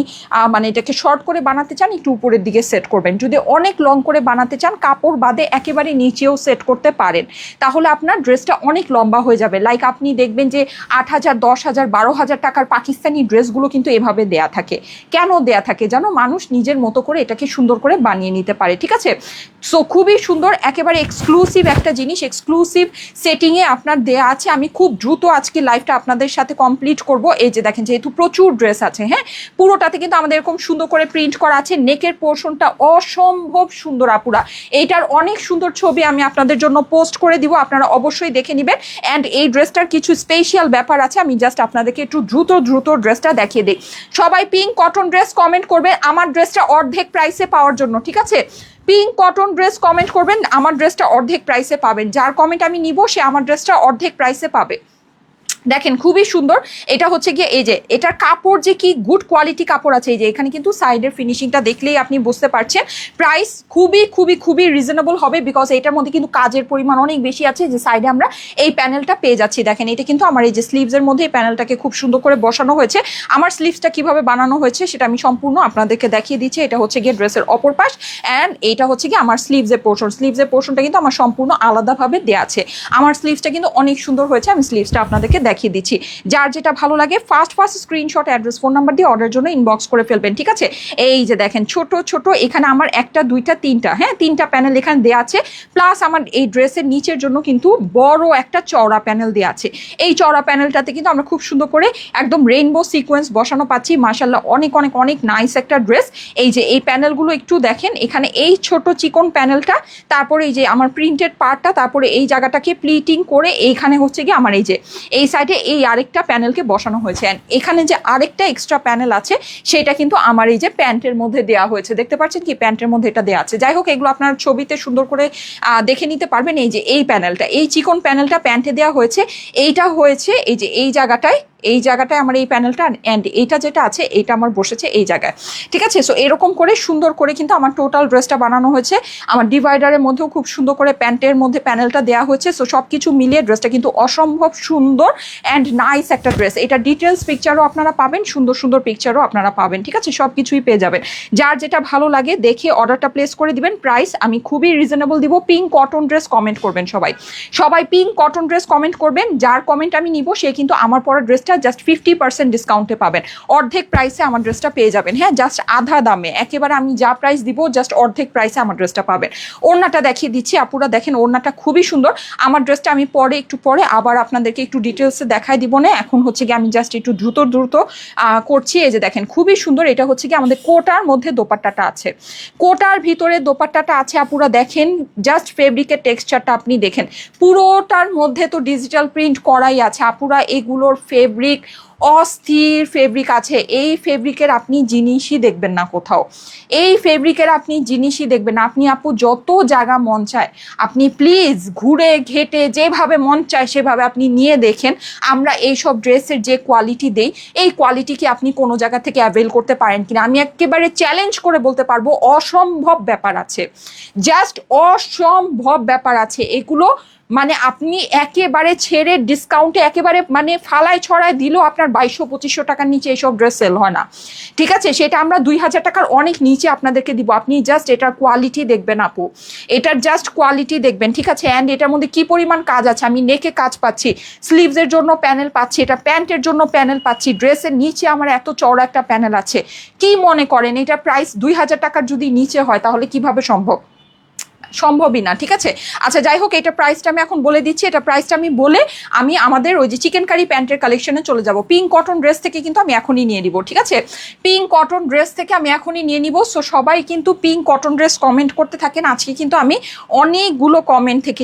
মানে এটাকে শর্ট করে বানাতে চান একটু উপরের দিকে সেট করবেন, যদি অনেক লং করে বানাতে চান কাপড় বাদে একেবারে নিচেও সেট করতে পারেন, তাহলে আপনার ড্রেসটা অনেক লম্বা হয়ে যাবে। লাইক আপনি দেখবেন যে 8000, 10000, 12000 টাকার পাকিস্তানি ড্রেসগুলো কিন্তু এভাবে দেয়া থাকে। কেন দেয়া থাকে জানো? মানুষ নিজের মতো করে এটাকে সুন্দর করে বানিয়ে নিতে পারে, ঠিক আছে। সো খুবই সুন্দর, একেবারে এক্সক্লুসিভ একটা জিনিস, এক্সক্লুসিভ সেটিংয়ে আপনার দেয়া আছে। আমি খুব দ্রুত আজকে লাইভটা আপনাদের আপনাদের সাথে কমপ্লিট করব। এই যে দেখেন যেহেতু প্রচুর ড্রেস আছে, হ্যাঁ পুরোটাতে কিন্তু আমাদের এরকম সুন্দর করে প্রিন্ট করা আছে। নেকের পোর্শনটা অসম্ভব সুন্দর আপুরা, এইটার অনেক সুন্দর ছবি আমি আপনাদের জন্য পোস্ট করে দিব, আপনারা অবশ্যই দেখে নেবেন। অ্যান্ড এই ড্রেসটার কিছু স্পেশাল ব্যাপার আছে, আমি জাস্ট আপনাদেরকে একটু দ্রুত ড্রেসটা দেখিয়ে দিই। সবাই পিঙ্ক কটন ড্রেস কমেন্ট করবেন আমার ড্রেসটা অর্ধেক প্রাইসে পাওয়ার জন্য, ঠিক আছে? পিঙ্ক কটন ড্রেস কমেন্ট করবেন, আমার ড্রেসটা অর্ধেক প্রাইসে পাবেন। যার কমেন্ট আমি নিব সে আমার ড্রেসটা অর্ধেক প্রাইসে পাবে। দেখেন খুবই সুন্দর, এটা হচ্ছে গিয়ে এই যে এটার কাপড় যে কি গুড কোয়ালিটি কাপড় আছে। এই যে এখানে কিন্তু সাইডের ফিনিশিংটা দেখলেই আপনি বুঝতে পারছেন। প্রাইস খুবই রিজনেবল হবে, বিকজ এটার মধ্যে কিন্তু কাজের পরিমাণ অনেক বেশি আছে। যে সাইডে আমরা এই প্যানেলটা পেয়ে যাচ্ছি, দেখেন এটা কিন্তু আমার এই যে স্লিভসের মধ্যে এই প্যানেলটাকে খুব সুন্দর করে বসানো হয়েছে। আমার স্লিভসটা কিভাবে বানানো হয়েছে সেটা আমি সম্পূর্ণ আপনাদেরকে দেখিয়ে দিচ্ছি। এটা হচ্ছে গিয়ে ড্রেসের অপর পাশ, অ্যান্ড এইটা হচ্ছে গিয়ে আমার স্লিভসের পোর্শনটা কিন্তু আমার সম্পূর্ণ আলাদাভাবে দেওয়া আছে। আমার স্লিভসটা কিন্তু অনেক সুন্দর হয়েছে, আমি স্লিভসটা আপনাদেরকে দেখিয়ে দিচ্ছি। যার যেটা ভালো লাগে first screenshot, address, phone number দিয়ে অর্ডারের জন্য ইনবক্স করে ফেলবেন, ঠিক আছে? এই যে দেখেন ছোট এখানে আমার একটা দুইটা তিনটা, হ্যাঁ তিনটা প্যানেল এখানে দেওয়া আছে। প্লাস আমার এই ড্রেসের নিচের জন্য কিন্তু বড় একটা চওড়া প্যানেল দেওয়া আছে। এই চওড়া প্যানেলটাতে কিন্তু আমরা খুব সুন্দর করে একদম রেইনবো সিকোয়েন্স বসানো পাচ্ছি। মাশাআল্লাহ অনেক নাইস একটা ড্রেস। এই যে এই প্যানেলগুলো একটু দেখেন, এখানে এই ছোট চিকন প্যানেলটা, তারপরে এই যে আমার প্রিন্টেড পার্টটা, তারপরে এই জায়গাটাকে প্লিটিং করে এইখানে হচ্ছে কি আমার এই যে এই সাইডে এই আরেকটা প্যানেলকে বসানো হয়েছে। এখানে যে আরেকটা এক্সট্রা প্যানেল আছে সেটা কিন্তু আমার এই যে প্যান্টের মধ্যে দেওয়া হয়েছে, দেখতে পাচ্ছেন কি প্যান্টের মধ্যে এটা দেওয়া আছে। যাই হোক এগুলো আপনার ছবিতে সুন্দর করে দেখে নিতে পারবেন। এই যে এই প্যানেলটা, এই চিকন প্যানেলটা প্যান্টে দেওয়া হয়েছে। এইটা হয়েছে এই যে এই জায়গাটায় আমার এই প্যানেলটা, অ্যান্ড এইটা যেটা আছে এইটা আমার বসেছে এই জায়গায়, ঠিক আছে? সো এরকম করে সুন্দর করে কিন্তু আমার টোটাল ড্রেসটা বানানো হয়েছে। আমার ডিভাইডারের মধ্যেও খুব সুন্দর করে প্যান্টের মধ্যে প্যানেলটা দেওয়া হয়েছে। সো সব কিছু মিলিয়ে ড্রেসটা কিন্তু অসম্ভব সুন্দর অ্যান্ড নাইস একটা ড্রেস। এটা ডিটেলস পিকচারও আপনারা পাবেন, সুন্দর পিকচারও আপনারা পাবেন, ঠিক আছে? সব কিছুই পেয়ে যাবেন। যার যেটা ভালো লাগে দেখে অর্ডারটা প্লেস করে দিবেন। প্রাইস আমি খুবই রিজনেবল দিব। পিঙ্ক কটন ড্রেস কমেন্ট করবেন সবাই পিঙ্ক কটন ড্রেস কমেন্ট করবেন। যার কমেন্ট আমি নিব সে কিন্তু আমার পরা ড্রেসটা জাস্ট 50% ডিসকাউন্টে পাবেন, অর্ধেক প্রাইসে আমার ড্রেসটা পেয়ে যাবেন। হ্যাঁ জাস্ট আধা দামে, একেবারে আমি যা প্রাইস দিব জাস্ট অর্ধেক প্রাইসে আমার ড্রেসটা পাবেন। ওড়নাটা দেখিয়ে দিচ্ছি আপুরা, দেখেন ওড়নাটা খুবই সুন্দর। আমার ড্রেসটা আমি একটু পরে আবার আপনাদেরকে একটু ডিটেলসে দেখাই দিব না, এখন হচ্ছে কি আমি জাস্ট একটু দ্রুত করছি। এই যে দেখেন খুবই সুন্দর, এটা হচ্ছে কি আমাদের কোটার মধ্যে দোপাট্টাটা আছে, কোটার ভিতরে দোপাট্টাটা আছে আপুরা। দেখেন জাস্ট ফেব্রিকের টেক্সচারটা আপনি দেখেন, পুরোটার মধ্যে তো ডিজিটাল প্রিন্ট করাই আছে আপুরা। এগুলোর ফেব্রিক অস্থির ফেব্রিক আছে, এই ফেব্রিকের আপনি জিনিসই দেখবেন না কোথাও, এই ফেব্রিকের আপনি জিনিসই দেখবেন না। আপনি আপু যত জায়গা মন চায় আপনি প্লিজ ঘুরে ঘেটে যেভাবে মন চায় সেভাবে আপনি নিয়ে দেখেন। আমরা এইসব ড্রেসের যে কোয়ালিটি দেই, এই কোয়ালিটি কি আপনি কোনো জায়গা থেকে অ্যাভেল করতে পারেন কিনা? আমি একেবারে চ্যালেঞ্জ করে বলতে পারবো অসম্ভব ব্যাপার আছে, জাস্ট অসম্ভব ব্যাপার আছে। এগুলো মানে আপনি একেবারে ছেড়ে ডিসকাউন্টে একেবারে মানে ফালায় ছড়ায় দিলেও আপনার 2200-2500 টাকার নিচে এইসব ড্রেস সেল হয় না, ঠিক আছে? সেটা আমরা 2000 টাকার অনেক নিচে আপনাদেরকে দিব। আপনি জাস্ট এটার কোয়ালিটি দেখবেন আপু, এটার জাস্ট কোয়ালিটি দেখবেন, ঠিক আছে? অ্যান্ড এটার মধ্যে কি পরিমাণ কাজ আছে, আমি নেকে কাজ পাচ্ছি, স্লিভসের জন্য প্যানেল পাচ্ছি, এটা প্যান্টের জন্য প্যানেল পাচ্ছি, ড্রেসের নিচে আমার এত চওড়া একটা প্যানেল আছে। কি মনে করেন এটা প্রাইস 2000 টাকার যদি নিচে হয় তাহলে কিভাবে সম্ভব? সম্ভবই না, ঠিক আছে? আচ্ছা যাই হোক, এটা প্রাইসটা আমি এখন বলে দিচ্ছি। এটা প্রাইসটা আমি বলে আমি আমাদের ওই যে চিকেন কারি প্যান্টের কালেকশনে চলে যাব। পিঙ্ক কটন ড্রেস থেকে কিন্তু আমি এখনই নিয়ে নিব, ঠিক আছে? পিঙ্ক কটন ড্রেস থেকে আমি এখনই নিয়ে নিব। সো সবাই কিন্তু পিঙ্ক কটন ড্রেস কমেন্ট করতে থাকেন। আজকে কিন্তু আমি অনেকগুলো কমেন্ট থেকে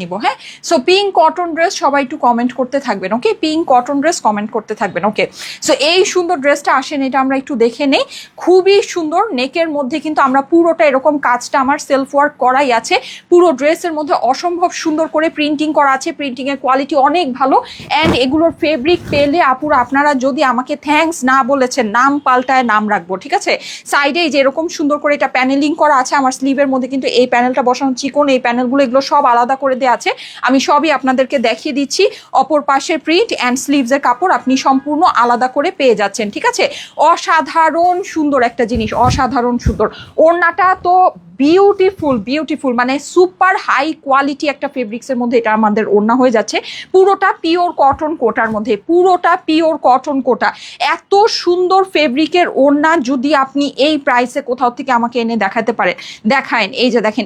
নিব, হ্যাঁ? সো পিঙ্ক কটন ড্রেস সবাই একটু কমেন্ট করতে থাকবেন, ওকে? পিঙ্ক কটন ড্রেস কমেন্ট করতে থাকবেন, ওকে? সো এই সুন্দর ড্রেসটা আসেন, এটা আমরা একটু দেখে নেই। খুবই সুন্দর, নেকের মধ্যে কিন্তু আমরা পুরোটা এরকম কাজটা আমার সেলফ ওয়ার্ক করাই আছে। পুরো ড্রেসের মধ্যে অসম্ভব সুন্দর করে প্রিন্টিং করা আছে, প্রিন্টিং এর কোয়ালিটি অনেক ভালো। অ্যান্ড এগুলোর ফেব্রিক পেলে আপুরা আপনারা যদি আমাকে থ্যাঙ্কস না বলেছেন, নাম পাল্টায় নাম রাখবো, ঠিক আছে? সাইডে যে এরকম সুন্দর করে এটা প্যানেলিং করা আছে, আমার স্লিভের মধ্যে কিন্তু এই প্যানেলটা বসানো, চিকন এই প্যানেলগুলো এগুলো সব আলাদা করে দেওয়া আছে। আমি সবই আপনাদেরকে দেখিয়ে দিচ্ছি। অপর পাশের প্রিন্ট অ্যান্ড স্লিভসের কাপড় আপনি সম্পূর্ণ আলাদা করে পেয়ে যাচ্ছেন, ঠিক আছে? অসাধারণ সুন্দর একটা জিনিস, অসাধারণ সুন্দর। ওড়নাটা তো বিউটিফুল বিউটিফুল, মানে সুপার হাই কোয়ালিটি একটা ফেব্রিক্সের মধ্যে এটা আমাদের ওড়না হয়ে যাচ্ছে। পুরোটা পিওর কটন কোটার মধ্যে, পুরোটা পিওর কটন কোটা। এত সুন্দর ফেব্রিকের ওড়না যদি আপনি এই প্রাইসে কোথাও থেকে আমাকে এনে দেখাতে পারেন, দেখায়েন। এই যে দেখেন,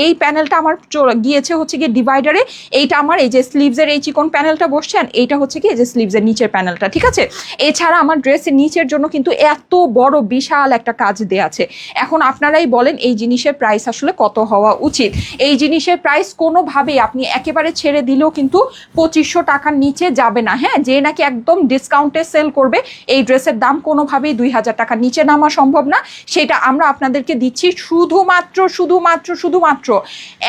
এই প্যানেলটা আমার গিয়েছে হচ্ছে গিয়ে ডিভাইডারে, এইটা আমার এই যে স্লিভসের এই চিকন প্যানেলটা বসছেন, এইটা হচ্ছে কি এই যে স্লিভসের নিচের প্যানেলটা, ঠিক আছে। এছাড়া আমার ড্রেসের নিচের জন্য কিন্তু এত বড় বিশাল একটা কাজ দেয়া আছে। এখন আপনারাই বলেন এই জিনিসের প্রাইস আসলে কত হওয়া উচিত? এই জিনিসের প্রাইস কোনোভাবেই আপনি একেবারে ছেড়ে দিলেও কিন্তু 2500 টাকার নিচে যাবে না। হ্যাঁ, যে নাকি একদম ডিসকাউন্টে সেল করবে এই ড্রেসের দাম কোনোভাবেই 2000 টাকার নিচে নামা সম্ভব না। সেটা আমরা আপনাদেরকে দিচ্ছি শুধুমাত্র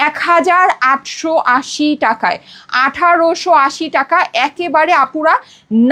1880 টাকায়, 1880 টাকা একেবারে আপুরা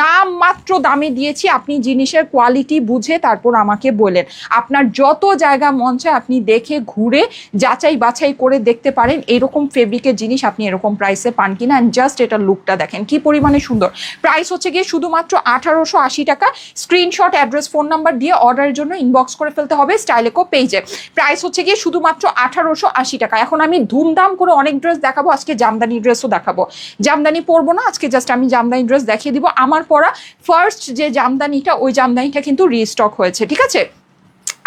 নাম মাত্র দামে দিয়েছি। আপনি জিনিসের কোয়ালিটি বুঝে তারপর আমাকে বলেন। আপনার যত জায়গা মন চায় আপনি দেখে ঘুরে যাচাই বাছাই করে দেখতে পারেন এরকম ফেব্রিকের জিনিস আপনি এরকম প্রাইসে পান কিনা। অ্যান্ড জাস্ট এটার লুকটা দেখেন কি পরিমাণে সুন্দর। প্রাইস হচ্ছে গিয়ে শুধুমাত্র 1880 টাকা। স্ক্রিনশট, অ্যাড্রেস, ফোন নাম্বার দিয়ে অর্ডারের জন্য ইনবক্স করে ফেলতে হবে স্টাইলেকো পেজে। প্রাইস হচ্ছে গিয়ে শুধুমাত্র 1880 টাকা। এখন আমি ধুমধাম করে অনেক ড্রেস দেখাবো, আজকে জামদানি ড্রেসও দেখাবো। জামদানি পরবো না আজকে, জাস্ট আমি জামদানি ড্রেস দেখিয়ে দিব। আমার পরা ফার্স্ট যে জামদানিটা, ওই জামদানিটা কিন্তু রিস্টক হয়েছে, ঠিক আছে।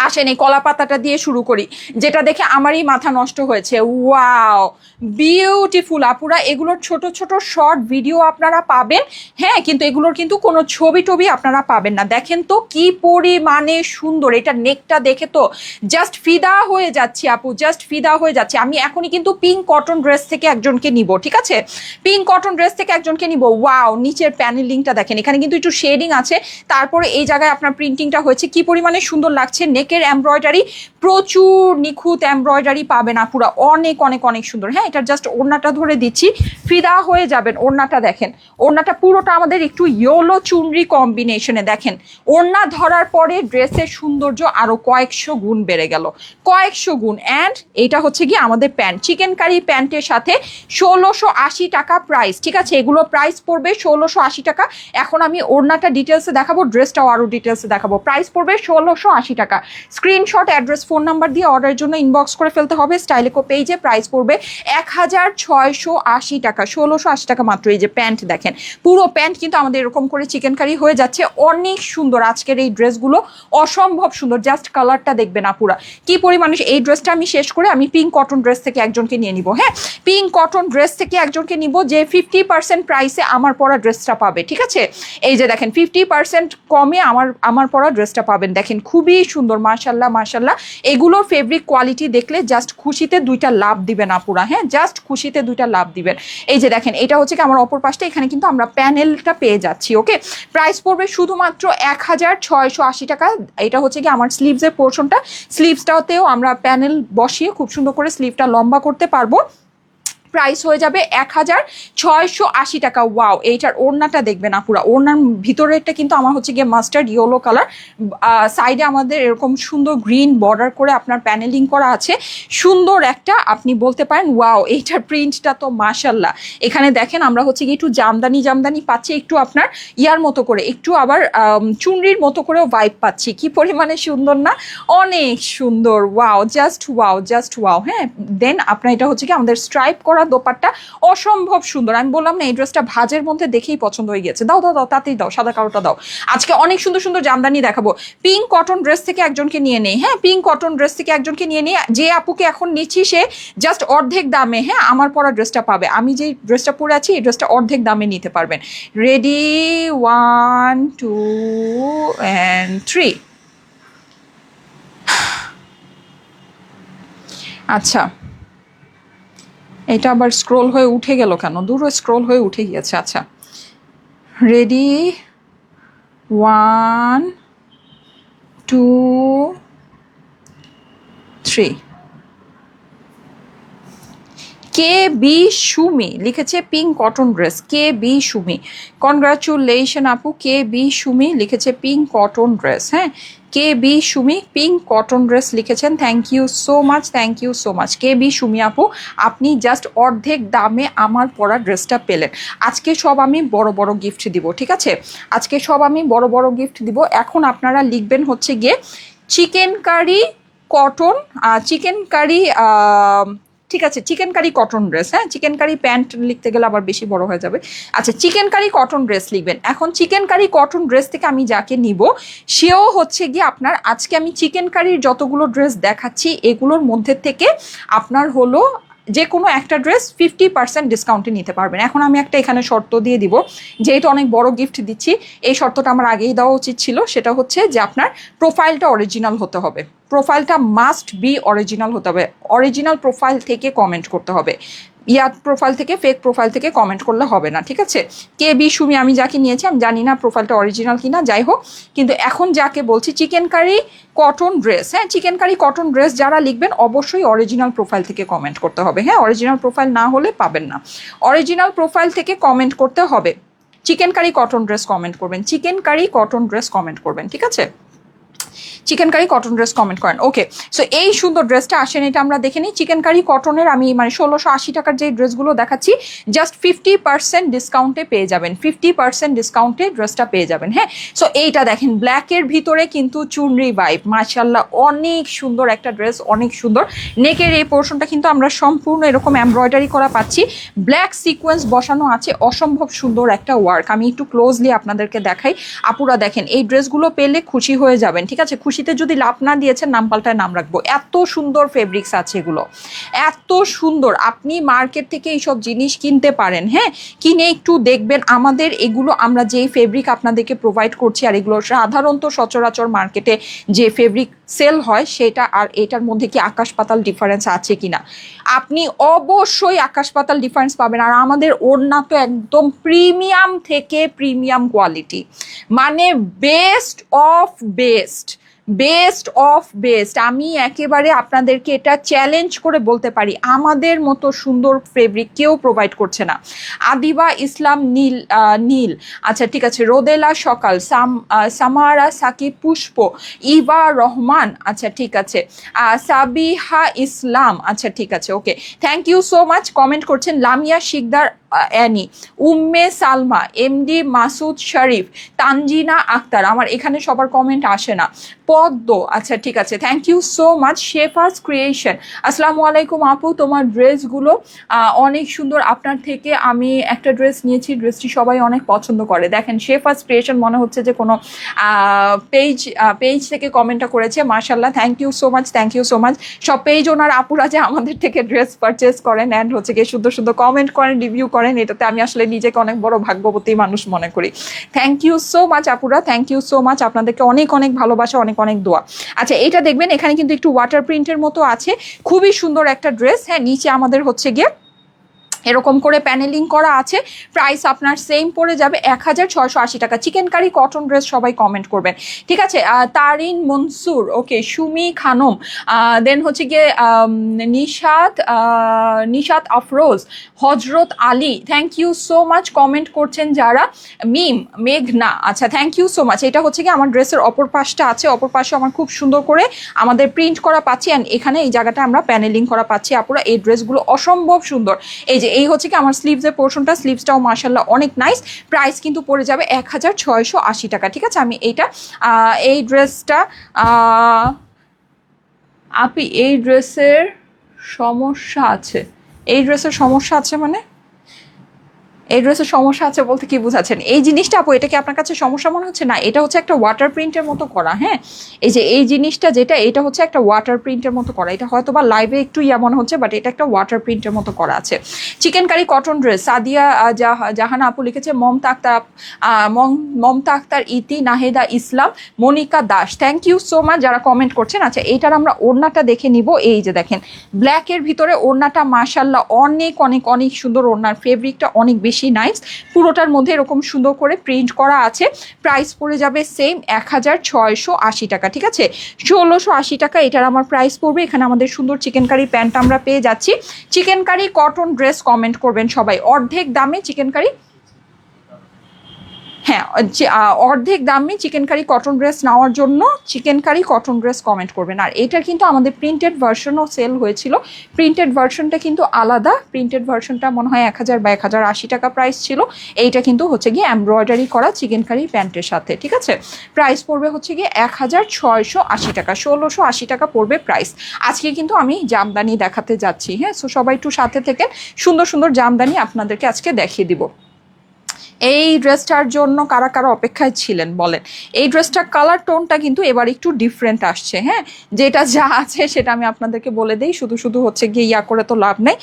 আসেন এই কলা পাতাটা দিয়ে শুরু করি, যেটা দেখে আমারই মাথা নষ্ট হয়েছে। ওয়াও, বিউটিফুল আপুরা। এগুলোর ছোট ছোট শর্ট ভিডিও আপনারা পাবেন, হ্যাঁ, কিন্তু এগুলোর কিন্তু কোনো ছবি টবি আপনারা পাবেন না। দেখেন তো কি পরিমাণে সুন্দর। এটা নেকটা দেখে তো জাস্ট ফিদা হয়ে যাচ্ছি আপু, জাস্ট ফিদা হয়ে যাচ্ছে। আমি এখনই কিন্তু পিঙ্ক কটন ড্রেস থেকে একজনকে নিব, ঠিক আছে, পিঙ্ক কটন ড্রেস থেকে একজনকে নিব। ওয়াও, নিচের প্যানেলিংটা দেখেন, এখানে কিন্তু একটু শেডিং আছে, তারপরে এই জায়গায় আপনার প্রিন্টিংটা হয়েছে, কি পরিমাণে সুন্দর লাগছে। নেকের এমব্রয়ডারি প্রচুর নিখুঁত এমব্রয়ডারি পাবেন আপুরা, অনেক অনেক অনেক সুন্দর। হ্যাঁ, এটা জাস্ট ওড়নাটা ধরে দিচ্ছি, ফিদা হয়ে যাবেন। ওড়নাটা দেখেন, ওড়নাটা পুরোটা আমাদের একটু ইয়েলো চুনরি কম্বিনেশনে। দেখেন ওড়না ধরার পরে ড্রেসের সৌন্দর্য আরো কয়েকশো গুণ বেড়ে গেল, কয়েকশো গুণ। অ্যান্ড এটা হচ্ছে কি আমাদের প্যান্ট, চিকেন কারি প্যান্টের সাথে 1680 টাকা প্রাইস, ঠিক আছে। এগুলো প্রাইস পড়বে 1680 টাকা। এখন আমি ওড়নাটা ডিটেলসে দেখাবো, ড্রেসটাও আরো ডিটেলসে দেখাবো। প্রাইস পড়বে 1680 টাকা। স্ক্রিনশট, অ্যাড্রেস, ফোন নাম্বার দিয়ে অর্ডারের জন্য ইনবক্স করে ফেলতে হবে স্টাইলেকো পেজে। প্রাইস পড়বে 1680 টাকা, 1680 টাকা মাত্র। এই যে প্যান্ট দেখেন, পুরো প্যান্ট কিন্তু আমাদের এরকম করে চিকেন কারি হয়ে যাচ্ছে, অনেক সুন্দর। আজকের এই ড্রেসগুলো অসম্ভব সুন্দর, জাস্ট কালারটা দেখবেন আপুরা কি পরিমাণে। এই ড্রেসটা আমি শেষ করে আমি পিঙ্ক কটন ড্রেস থেকে একজনকে নিয়ে নিব। হ্যাঁ, পিঙ্ক কটন ড্রেস থেকে একজনকে নিব যে 50% প্রাইসে আমার পরা ড্রেসটা পাবে, ঠিক আছে। এই যে দেখেন 50% কমে আমার পরা ড্রেসটা পাবেন। দেখেন খুবই সুন্দর, মাশাল্লাহ মাশাল্লাহ। এগুলোর ফেব্রিক কোয়ালিটি দেখলে জাস্ট খুশিতে দুইটা লাভ দিবেন আপুরা, হ্যাঁ, জাস্ট খুশিতে দুইটা লাভ দিবেন। এই যে দেখেন, এটা হচ্ছে কি আমার অপর পাশটা, এখানে কিন্তু আমরা প্যানেলটা পেয়ে যাচ্ছি। ওকে, প্রাইস পড়বে শুধুমাত্র 1680 টাকা। এটা হচ্ছে কি আমার স্লিভসের পোর্শনটা, স্লিভসটাতেও আমরা প্যানেল বসিয়ে খুব সুন্দর করে স্লিভটা লম্বা করতে পারবো। প্রাইস হয়ে যাবে 1680 টাকা। ওয়াও, এইটার ওড়নাটা দেখবেন আপুরা, ওড়নার ভিতরেরটা কিন্তু আমার হচ্ছে গিয়ে মাস্টার্ড ইয়েলো কালার, সাইডে আমাদের এরকম সুন্দর গ্রিন বর্ডার করে আপনার প্যানেলিং করা আছে, সুন্দর একটা, আপনি বলতে পারেন ওয়াও। এইটার প্রিন্টটা তো মাশাল্লাহ। এখানে দেখেন আমরা হচ্ছে গিয়ে একটু জামদানি পাচ্ছি, একটু আপনার ইয়ার মতো করে, একটু আবার চুনরির মতো করেও ভাইব পাচ্ছি। কি পরিমাণে সুন্দর না, অনেক সুন্দর। Wow, just wow, just wow. হ্যাঁ, দেন আপনার এটা হচ্ছে কি আমাদের স্ট্রাইপ করা দোপাট্টা, অসম্ভব সুন্দর। আমি বললাম না এই ড্রেসটা ভাজের মধ্যে দেখেই পছন্দ হয়ে গেছে। দাও দাও দাও, তাতেই দাও, সাদা কালোটা দাও। আজকে অনেক সুন্দর সুন্দর জামদানি দেখাবো। পিঙ্ক কটন ড্রেস থেকে একজনকে নিয়ে নেই, হ্যাঁ, পিঙ্ক কটন ড্রেস থেকে একজনকে নিয়ে নেই। যে আপুকে এখন নিচ্ছি সে জাস্ট অর্ধেক দামে, হ্যাঁ, আমার পরা ড্রেসটা পাবে। আমি যে ড্রেসটা পরে আছি এই ড্রেসটা অর্ধেক দামে নিতে পারবেন। Ready, 1 2 and 3। আচ্ছা, এটা আবার স্ক্রোল হয়ে উঠে গেল কেন? দূর স্ক্রোল হয়ে উঠে গিয়েছে। আচ্ছা, রেডি, 1 2 3। কে বি সুমি লিখেছে pink cotton dress, K B Sumi, congratulation আপু। কে বি সুমি লিখেছে পিঙ্ক কটন ড্রেস, হ্যাঁ, K B Sumi pink cotton dress লিখেছেন। Thank you so much, thank you so much. K B Sumi আপু, আপনি জাস্ট অর্ধেক দামে আমার পরা ড্রেসটা পেলেন। আজকে সব আমি বড় বড় গিফট দিব, ঠিক আছে, আজকে সব আমি বড় বড় গিফট দিব। এখন আপনারা লিখবেন হচ্ছে গিয়ে chicken curry cotton chikankari, ঠিক আছে চিকেন কারি কটন ড্রেস, হ্যাঁ চিকেন কারি প্যান্ট লিখতে গেলে আবার বেশি বড় হয়ে যাবে। আচ্ছা চিকেন কারি কটন ড্রেস লিখবেন। এখন চিকেন কারি কটন ড্রেস থেকে আমি যাকে নিব সেও হচ্ছে গিয়ে আপনার, আজকে আমি চিকেন কারির যতগুলো ড্রেস দেখাচ্ছি এগুলোর মধ্যে থেকে আপনার হলো যে কোনো একটা ড্রেস 50% ডিসকাউন্টে নিতে পারবেন। এখন আমি একটা এখানে শর্ত দিয়ে দিব, যেহেতু অনেক বড় গিফট দিচ্ছি এই শর্তটা আমার আগেই দেওয়া উচিত ছিল, সেটা হচ্ছে যে আপনার প্রোফাইলটা অরিজিনাল হতে হবে, প্রোফাইলটা মাস্ট বি অরিজিনাল হতে হবে, অরিজিনাল প্রোফাইল থেকে কমেন্ট করতে হবে, ইয়ার প্রোফাইল থেকে ফেক প্রোফাইল থেকে কমেন্ট করলে হবে না, ঠিক আছে। কে বি সুমি আমি যাকে নিয়েছি আমি জানি না প্রোফাইলটা অরিজিনাল কিনা, যাই হোক কিন্তু এখন যাকে বলছি চিকেন কারি কটন ড্রেস, হ্যাঁ চিকেন কারি কটন ড্রেস যারা লিখবেন অবশ্যই অরিজিনাল প্রোফাইল থেকে কমেন্ট করতে হবে, হ্যাঁ অরিজিনাল প্রোফাইল না হলে পাবেন না, অরিজিনাল প্রোফাইল থেকে কমেন্ট করতে হবে। চিকেন কারি কটন ড্রেস কমেন্ট করবেন, চিকেন কারি কটন ড্রেস কমেন্ট করবেন, ঠিক আছে chicken curry cotton dress comment করেন। ওকে সো এই সুন্দর ড্রেসটা আসেন, এটা আমরা দেখে নিই। চিকেন কারি কটনের আমি মানে 1680 টাকার যে ড্রেসগুলো দেখাচ্ছি জাস্ট 50% ডিসকাউন্টে পেয়ে যাবেন, 50% ডিসকাউন্টে ড্রেসটা পেয়ে যাবেন, হ্যাঁ। সো এইটা দেখেন ব্ল্যাকের ভিতরে কিন্তু চুনরি ভাইব, মাশাআল্লাহ অনেক সুন্দর একটা ড্রেস, অনেক সুন্দর। নেকের এই পোর্শনটা কিন্তু আমরা সম্পূর্ণ এরকম এমব্রয়ডারি করা পাচ্ছি, ব্ল্যাক সিকোয়েন্স বসানো আছে, অসম্ভব সুন্দর একটা ওয়ার্ক। আমি একটু ক্লোজলি আপনাদেরকে দেখাই, আপুরা দেখেন এই ড্রেসগুলো পেলে খুশি হয়ে যাবেন, ঠিক আছে। খুশিতে যদি লাভ না দিয়েছেন নাম পাল্টায় নাম রাখবো, এত সুন্দর ফেব্রিক্স আছে এগুলো, এত সুন্দর। আপনি মার্কেট থেকে এইসব জিনিস কিনতে পারেন, হ্যাঁ কিনে একটু দেখবেন আমাদের এগুলো, আমরা যেই ফেব্রিক আপনাদেরকে প্রোভাইড করছি আর এগুলো সাধারণত সচরাচর মার্কেটে যে ফেব্রিক সেল হয় সেটা আর এটার মধ্যে কি আকাশ পাতাল ডিফারেন্স আছে কিনা, আপনি অবশ্যই আকাশ পাতাল ডিফারেন্স পাবেন। আর আমাদের ওড়না তো একদম প্রিমিয়াম থেকে প্রিমিয়াম কোয়ালিটি, মানে best of best, best of best. আমি একেবারে আপনাদেরকে এটা চ্যালেঞ্জ করে বলতে পারি আমাদের মতো সুন্দর ফেব্রিক কেউ প্রোভাইড করছে না। আদিবা ইসলাম নীল, নীল আচ্ছা ঠিক আছে, রোদেলা সকাল, সামারা সাকিব পুষ্প, ইভা রহমান আচ্ছা ঠিক আছে, সাবিহা ইসলাম আচ্ছা ঠিক আছে okay thank you so much comment করছেন। লামিয়া শিকদার অ্যানি, উম্মে সালমা, এমডি মাসুদ শরীফ, তানজিনা আক্তার, আমার এখানে সবার কমেন্ট আসে না, পদ্ম আচ্ছা ঠিক আছে thank you so much. Chef's creation আসসালামু আলাইকুম আপু, তোমার ড্রেসগুলো অনেক সুন্দর, আপনার থেকে আমি একটা ড্রেস নিয়েছি, ড্রেসটি সবাই অনেক পছন্দ করে। দেখেন শেফাস ক্রিয়েশন মনে হচ্ছে যে কোনো পেজ থেকে কমেন্টটা করেছে, মাশাল্লাহ thank you so much, thank you so much. সব পেজ ওনার আপুরা যে আমাদের থেকে ড্রেস পারচেস করেন অ্যান্ড হচ্ছে গিয়ে সুন্দর সুন্দর কমেন্ট করেন, রিভিউ করেন, এটাতে আমি আসলে নিজেকে অনেক বড় ভাগ্যবতী মানুষ মনে করি। থ্যাংক ইউ সো মাচ আপুরা, থ্যাংক ইউ সো মাচ, আপনাদেরকে অনেক অনেক ভালোবাসা, অনেক অনেক দোয়া। আচ্ছা এটা দেখবেন এখানে কিন্তু একটু ওয়াটার প্রিন্টের মতো আছে, খুবই সুন্দর একটা ড্রেস, হ্যাঁ নিচে আমাদের হচ্ছে গিয়ে এরকম করে প্যানেলিং করা আছে, প্রাইস আপনার সেম পড়ে যাবে 1680 টাকা। চিকেন কারি কটন ড্রেস সবাই কমেন্ট করবেন, ঠিক আছে। তারিন মনসুর ওকে, সুমি খানম, দেন হচ্ছে গিয়ে Nishat Afroz, Hazrat Ali, thank you so much comment করছেন যারা। মিম মেঘনা আচ্ছা থ্যাংক ইউ সো মাচ। এটা হচ্ছে কি আমার ড্রেসের অপর পাশটা আছে, অপর পাশে আমার খুব সুন্দর করে আমাদের প্রিন্ট করা পাচ্ছি, অ্যান্ড এখানে এই জায়গাটা আমরা প্যানেলিং করা পাচ্ছি। আপুরা এই ড্রেসগুলো অসম্ভব সুন্দর। এই যে এই হচ্ছে কি আমার স্লিভসের পোর্শনটা, স্লিভসটাও মাশাআল্লাহ অনেক নাইস, প্রাইস কিন্তু পড়ে যাবে 1680 টাকা, ঠিক আছে। আমি এইটা এই ড্রেসটা আপনি এই ড্রেসের সমস্যা আছে, এই ড্রেসের সমস্যা আছে মানে এই ড্রেসের সমস্যা আছে বলতে কি বুঝাচ্ছেন? এই জিনিসটা আপু এটা কি আপনার কাছে সমস্যা মনে হচ্ছে? না, এটা হচ্ছে একটা ওয়াটার প্রিন্টের মতো করা, হ্যাঁ এই যে এই জিনিসটা যেটা এটা হচ্ছে একটা ওয়াটার প্রিন্টের মতো করা, এটা হয়তো বা লাইভে একটু মনে হচ্ছে বাট এটা একটা ওয়াটার প্রিন্টের মতো করা আছে। Chicken curry cotton dress Sadia Jahana আপু লিখেছে, Mamata Akter Iti, Naheda Islam, Monika Das, thank you so much যারা কমেন্ট করছেন। আচ্ছা এইটার আমরা ওড়নাটা দেখে নিব, এই যে দেখেন ব্ল্যাকের ভিতরে ওড়নাটা মাশাআল্লাহ অনেক অনেক অনেক সুন্দর, ওড়নার ফেব্রিকটা অনেক বেশি নাইস, পুরোটার মধ্যে এরকম সুন্দর করে প্রিন্ট করা আছে, প্রাইস পড়ে যাবে সেম 1680 টাকা, ঠিক আছে 1680 টাকা এটার আমার প্রাইস পড়বে। এখানে আমাদের সুন্দর চিকেন কারি প্যান্ট আমরা পেয়ে যাচ্ছি। Chicken curry cotton dress comment করবেন সবাই, অর্ধেক দামে চিকেন কারি, হ্যাঁ, অর্ধেক দামে চিকেন কারি কটন ড্রেস নেওয়ার জন্য chicken curry cotton dress comment করবেন। আর এটার কিন্তু আমাদের প্রিন্টেড ভার্সনও সেল হয়েছিল। প্রিন্টেড ভার্সনটা কিন্তু আলাদা, প্রিন্টেড ভার্সনটা মনে হয় 1000 বা 1080 টাকা প্রাইস ছিল। এইটা কিন্তু হচ্ছে গিয়ে এমব্রয়ডারি করা চিকেন কারি প্যান্টের সাথে, ঠিক আছে। প্রাইস পড়বে হচ্ছে গিয়ে 1680 টাকা, 1680 টাকা পড়বে প্রাইস। আজকে কিন্তু আমি জামদানি দেখাতে যাচ্ছি, হ্যাঁ। সো সবাই একটু সাথে থেকে সুন্দর সুন্দর জামদানি আপনাদেরকে আজকে দেখিয়ে দিব। এই ড্রেসটার জন্য কারা কারা অপেক্ষায় ছিলেন বলেন। এই ড্রেসটার কালার টোনটা কিন্তু এবার একটু ডিফারেন্ট আসছে, হ্যাঁ। যেটা যা আছে সেটা আমি আপনাদেরকে বলে দিই, শুধু শুধু হচ্ছে গিয়ে ইয়া করে তো লাভ নেই।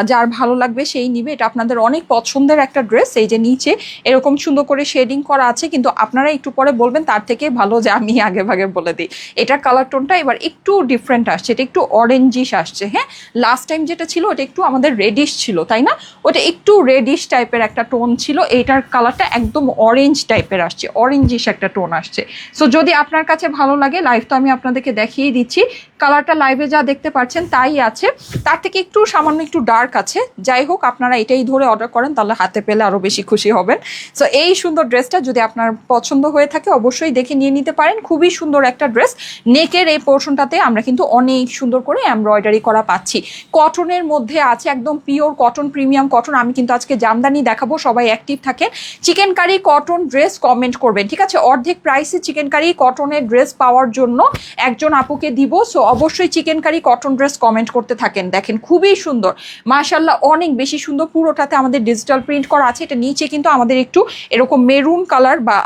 যার ভালো লাগবে সেই নিবে। এটা আপনাদের অনেক পছন্দের একটা ড্রেস। এই যে নিচে এরকম সুন্দর করে শেডিং করা আছে, কিন্তু আপনারা একটু পরে বলবেন তার থেকে ভালো যে আমি আগে ভাগে বলে দিই। এটার কালার টোনটা এবার একটু ডিফারেন্ট আসছে, এটা একটু অরেঞ্জিশ আসছে, হ্যাঁ। লাস্ট টাইম যেটা ছিল ওটা একটু আমাদের রেডিশ ছিল, তাই না? ওটা একটু রেডিশ টাইপের একটা টোন ছিল, এইটার কালারটা একদম অরেঞ্জ টাইপের আসছে, অরেঞ্জিশ একটা টোন আসছে। সো যদি আপনার কাছে ভালো লাগে, লাইভ তো আমি আপনাদেরকে দেখিয়ে দিচ্ছি, কালারটা লাইভে যা দেখতে পাচ্ছেন তাই আছে, তার থেকে একটু সামান্য একটু ডার্ক আছে। যাই হোক, আপনারা এটাই ধরে অর্ডার করেন, তাহলে হাতে পেলে আরও বেশি খুশি হবেন। সো এই সুন্দর ড্রেসটা যদি আপনার পছন্দ হয়ে থাকে অবশ্যই দেখে নিয়ে নিতে পারেন। খুবই সুন্দর একটা ড্রেস। নেকের এই পোর্শনটাতে আমরা কিন্তু অনেক সুন্দর করে এমব্রয়ডারি করা পাচ্ছি, কটনের মধ্যে আছে, একদম পিওর কটন, প্রিমিয়াম কটন। আমি কিন্তু আজকে জামদানি দেখাবো, সবাই অ্যাক্টিভ থাকেন। Chicken curry cotton dress comment করবেন, ঠিক আছে। অর্ধেক প্রাইসে চিকেন কারি কটনের ড্রেস পাওয়ার জন্য একজন আপুকে দিব। সো অবশ্যই chicken curry cotton dress comment করতে থাকেন। দেখেন খুবই সুন্দর, মাশাআল্লাহ, অনেক বেশি সুন্দর। পুরোটাতে আমাদের ডিজিটাল প্রিন্ট করা আছে। এটা নিচে কিন্তু আমাদের একটু এরকম মেরুন কালার বা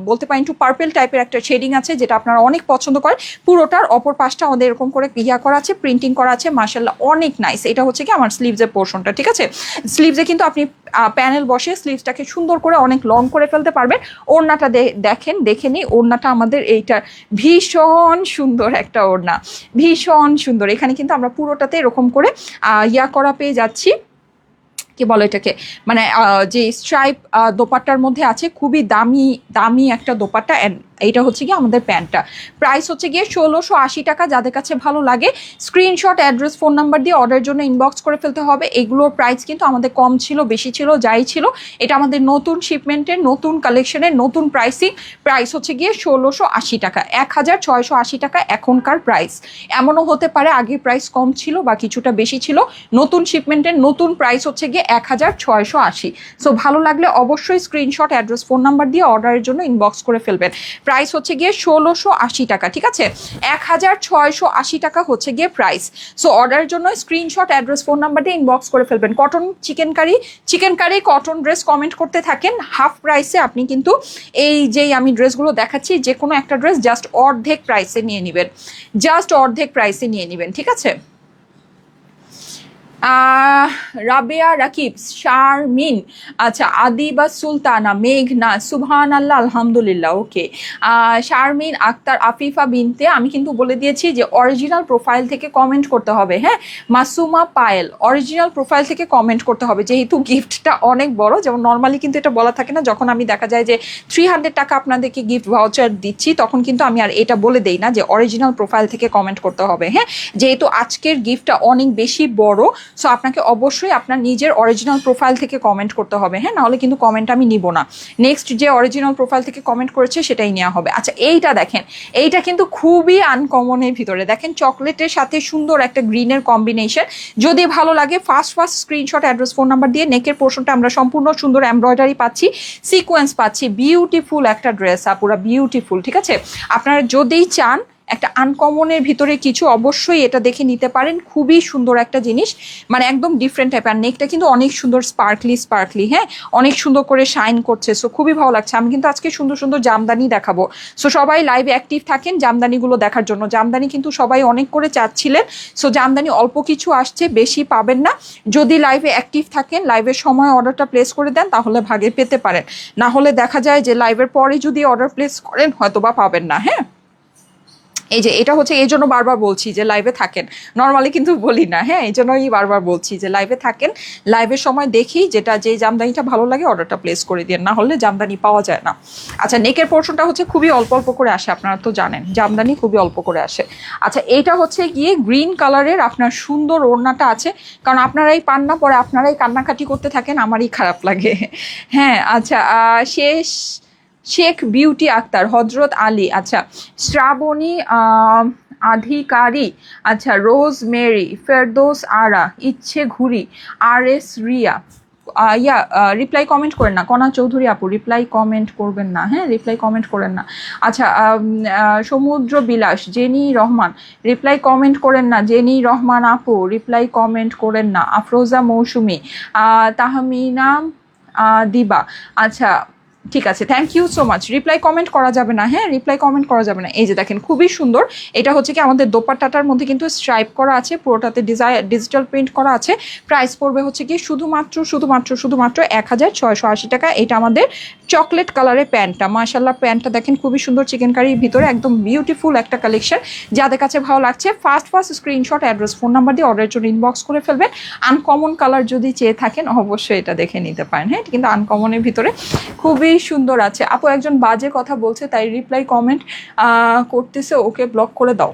বলতে পারেন একটু পার্পেল টাইপের একটা শেডিং আছে, যেটা আপনারা অনেক পছন্দ করেন। পুরোটার অপর পাশটা আমাদের এরকম করে ইয়া করা আছে, প্রিন্টিং করা আছে, মাশাআল্লাহ অনেক নাইস। এটা হচ্ছে কি আমার স্লিভসের পোর্শনটা, ঠিক আছে। স্লিভসে কিন্তু আপনি প্যানেল বসে স্লিভসটাকে সুন্দর করে অনেক লং করে ফেলতে পারবেন। ওড়নাটা দেখেন, দেখে নিই ওড়নাটা আমাদের এইটার ভীষণ সুন্দর একটা ওড়না, ভীষণ সুন্দর। এখানে কিন্তু আমরা পুরোটাতে এরকম করে ইয়া করা পেয়ে যাচ্ছি, কি বলে এটাকে, মানে যে স্ট্রাইপ দোপাট্টার মধ্যে আছে, খুবই দামি দামি একটা দোপাট্টা। অ্যান্ড এইটা হচ্ছে গিয়ে আমাদের প্যান্টটা। প্রাইস হচ্ছে গিয়ে 1680 টাকা। যাদের কাছে ভালো লাগে স্ক্রিনশট, অ্যাড্রেস, ফোন নাম্বার দিয়ে অর্ডারের জন্য ইনবক্স করে ফেলতে হবে। এগুলোর প্রাইস কিন্তু আমাদের কম ছিল, বেশি ছিল, যাই ছিল, এটা আমাদের নতুন শিপমেন্টের, নতুন কালেকশনের, নতুন প্রাইসিং। প্রাইস হচ্ছে গিয়ে 1680 টাকা, 1680 টাকা এখনকার প্রাইস। এমনও হতে পারে আগের প্রাইস কম ছিল বা কিছুটা বেশি ছিল। নতুন শিপমেন্টের নতুন প্রাইস হচ্ছে গিয়ে 1680। সো ভালো লাগলে অবশ্যই স্ক্রিনশট, অ্যাড্রেস, ফোন নাম্বার দিয়ে অর্ডারের জন্য ইনবক্স করে ফেলবেন। প্রাইস হচ্ছে গিয়ে 1680 টাকা, ঠিক আছে। 1680 টাকা হচ্ছে গিয়ে প্রাইস। সো অর্ডারের জন্য স্ক্রিনশট, অ্যাড্রেস, ফোন নাম্বার দিয়ে ইনবক্স করে ফেলবেন। Cotton chicken curry cotton dress comment করতে থাকেন। হাফ প্রাইসে আপনি কিন্তু এই যেই আমি ড্রেসগুলো দেখাচ্ছি, যে কোনো একটা ড্রেস জাস্ট অর্ধেক প্রাইসে নিয়ে নেবেন, জাস্ট অর্ধেক প্রাইসে নিয়ে নেবেন, ঠিক আছে। রাবেয়া, রাকিব, শারমিন, আচ্ছা, আদিবা, সুলতানা, মেঘনা, সুবহান আল্লাহ, আলহামদুলিল্লাহ, ওকে। শারমিন আক্তার, আফিফা বিনতে, আমি কিন্তু বলে দিয়েছি যে অরিজিনাল প্রোফাইল থেকে কমেন্ট করতে হবে, হ্যাঁ। মাসুমা পায়েল, অরিজিনাল প্রোফাইল থেকে কমেন্ট করতে হবে, যেহেতু গিফটটা অনেক বড়। যেমন নর্মালি কিন্তু এটা বলা থাকে না, যখন আমি দেখা যায় যে 300 টাকা আপনাদেরকে গিফট ভাউচার দিচ্ছি, তখন কিন্তু আমি আর এটা বলে দেই না যে অরিজিনাল প্রোফাইল থেকে কমেন্ট করতে হবে, হ্যাঁ। যেহেতু আজকের গিফটটা অনেক বেশি বড়, সো আপনাকে অবশ্যই আপনার নিজের অরিজিনাল প্রোফাইল থেকে কমেন্ট করতে হবে, হ্যাঁ। নাহলে কিন্তু কমেন্ট আমি নিব না। নেক্সট যে অরিজিনাল প্রোফাইল থেকে কমেন্ট করেছে সেটাই নেওয়া হবে। আচ্ছা, এইটা দেখেন, এইটা কিন্তু খুবই আনকমনের ভিতরে। দেখেন চকলেটের সাথে সুন্দর একটা গ্রিনের কম্বিনেশন। যদি ভালো লাগে first screenshot, address, phone number দিয়ে। নেকের পোর্শনটা আমরা সম্পূর্ণ সুন্দর এমব্রয়ডারি পাচ্ছি, সিকোয়েন্স পাচ্ছি, বিউটিফুল একটা ড্রেস, পুরা বিউটিফুল, ঠিক আছে। আপনারা যদি চান একটা আনকমনের ভিতরে কিছু, অবশ্যই এটা দেখে নিতে পারেন। খুবই সুন্দর একটা জিনিস, মানে একদম ডিফারেন্ট টাইপ। আর নেকটা কিন্তু অনেক সুন্দর স্পার্কলি, হ্যাঁ, অনেক সুন্দর করে শাইন করছে। সো খুবই ভালো লাগছে। আমি কিন্তু আজকে সুন্দর সুন্দর জামদানি দেখাবো। সো সবাই লাইভে অ্যাক্টিভ থাকেন জামদানিগুলো দেখার জন্য। জামদানি কিন্তু সবাই অনেক করে চাচ্ছিলেন। সো জামদানি অল্প কিছু আসছে, বেশি পাবেন না। যদি লাইভে অ্যাক্টিভ থাকেন, লাইভের সময় অর্ডারটা প্লেস করে দেন, তাহলে ভাগে পেতে পারেন। না হলে দেখা যায় যে লাইভের পরে যদি অর্ডার প্লেস করেন হয়তো বা পাবেন না, হ্যাঁ। এই যে এটা হচ্ছে, এই জন্য বারবার বলছি যে লাইভে থাকেন। নর্মালি কিন্তু বলি না, হ্যাঁ, এই জন্যই বারবার বলছি যে লাইভে থাকেন। লাইভের সময় দেখি যেটা, যে জামদানিটা ভালো লাগে অর্ডারটা প্লেস করে দিয়ে, না হলে জামদানি পাওয়া যায় না। আচ্ছা, নেকের পোর্শনটা হচ্ছে খুবই অল্প অল্প করে আসে, আপনারা তো জানেন জামদানি খুবই অল্প করে আসে। আচ্ছা, এইটা হচ্ছে গিয়ে গ্রিন কালারের আপনার সুন্দর ওড়নাটা আছে, কারণ আপনারাই পান না, পরে আপনারাই কান্নাকাটি করতে থাকেন, আমারই খারাপ লাগে, হ্যাঁ। আচ্ছা, শেষ শেখ বিউটি আক্তার, হজরত আলী, আচ্ছা শ্রাবণী আধিকারী, আচ্ছা রোজ মেরি, ফেরদৌস আরা, ইচ্ছে ঘুরি, আর এস রিয়া, রিপ্লাই কমেন্ট করেন না। কণা চৌধুরী আপু রিপ্লাই কমেন্ট করবেন না, হ্যাঁ রিপ্লাই কমেন্ট করেন না। আচ্ছা সমুদ্র বিলাস, জেনি রহমান রিপ্লাই কমেন্ট করেন না। জেনি রহমান আপু রিপ্লাই কমেন্ট করেন না। আফরোজা মৌসুমি, তাহমিনা দিবা, আচ্ছা ঠিক আছে, thank you so much. Reply comment করা যাবে না, হ্যাঁ রিপ্লাই কমেন্ট করা যাবে না। এই যে দেখেন খুবই সুন্দর, এটা হচ্ছে কি আমাদের দোপাট্টাটার মধ্যে কিন্তু স্ট্রাইপ করা আছে, পুরোটাতে ডিজিটাল প্রিন্ট করা আছে। প্রাইস পড়বে হচ্ছে কি শুধুমাত্র 1680 টাকা। এটা আমাদের চকলেট কালারের প্যান্টটা, মাশাল্লাহ প্যান্টটা দেখেন খুবই সুন্দর, চিকেন কারির ভিতরে একদম বিউটিফুল একটা কালেকশন। যাদের কাছে ভালো লাগছে first screenshot, address, phone number দিয়ে অর্ডারের জন্য ইনবক্স করে ফেলবেন। আনকমন কালার যদি চেয়ে থাকেন অবশ্যই এটা দেখে নিতে পারেন, হ্যাঁ কিন্তু আনকমনের ভিতরে খুবই সুন্দর আছে। আপু একজন বাজে কথা বলছে তাই রিপ্লাই কমেন্ট করতেছে, ওকে ব্লক করে দাও।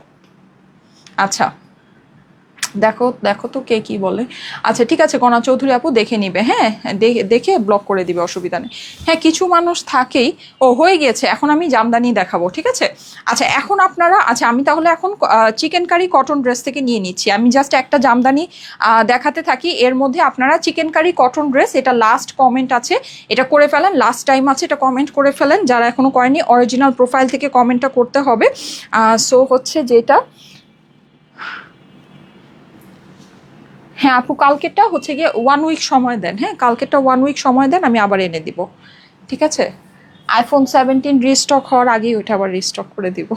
আচ্ছা দেখো তো কে কি বলে। আচ্ছা ঠিক আছে কণা চৌধুরী আপু দেখে নিবে, হ্যাঁ দেখে ব্লক করে দিবে, অসুবিধা নেই। হ্যাঁ কিছু মানুষ থাকেই। ও হয়ে গিয়েছে, এখন আমি জামদানি দেখাবো, ঠিক আছে। আচ্ছা এখন আপনারা, আচ্ছা আমি তাহলে এখন চিকেন কারি কটন ড্রেস থেকে নিয়ে নিচ্ছি। আমি জাস্ট একটা জামদানি দেখাতে থাকি, এর মধ্যে আপনারা চিকেন কারি কটন ড্রেস, এটা লাস্ট কমেন্ট আছে, এটা করে ফেলেন, লাস্ট টাইম আছে, এটা কমেন্ট করে ফেলেন। যারা এখনো করেনি অরিজিনাল প্রোফাইল থেকে কমেন্টটা করতে হবে। সো হচ্ছে যেটা, হ্যাঁ আপু কালকেরটা হচ্ছে গিয়ে 1 উইক সময় দেন, হ্যাঁ কালকেরটা 1 উইক সময় দেন, আমি আবার এনে দিব, ঠিক আছে। আইফোন 17 রিস্টক হওয়ার আগেই ওইটা আবার রিস্টক করে দিব।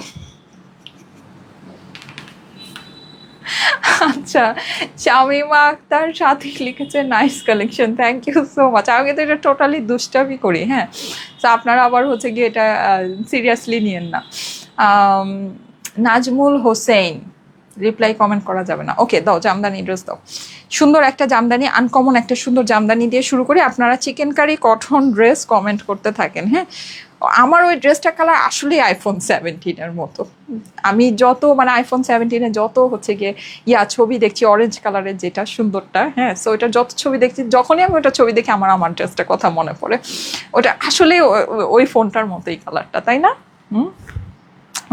আচ্ছা শামিমা আক্তার সাথে লিখেছে nice collection, thank you so much. আমি তো এটা টোটালি দুষ্টামি করি, হ্যাঁ তো আপনারা আবার হচ্ছে গিয়ে এটা সিরিয়াসলি নিয়েন না। নাজমুল হোসেন রিপ্লাই কমেন্ট করা যাবে না, ওকে দাও জামদানি ড্রেস দাও, সুন্দর একটা জামদানি, আনকমন একটা সুন্দর জামদানি দিয়ে শুরু করি। আপনারা chicken curry cotton dress comment করতে থাকেন, হ্যাঁ আমার ওই ড্রেসটা কালার আসলেই আইফোন 17-এর মতো। আমি যত মানে আইফোন 17-এ যত হচ্ছে গিয়ে ছবি দেখছি অরেঞ্জ কালারের যেটা সুন্দরটা, হ্যাঁ সো ওইটা যত ছবি দেখছি, যখনই আমি ওটা ছবি দেখি আমার ড্রেসটার কথা মনে পড়ে। ওটা আসলে ওই ফোনটার মতোই কালারটা, তাই না?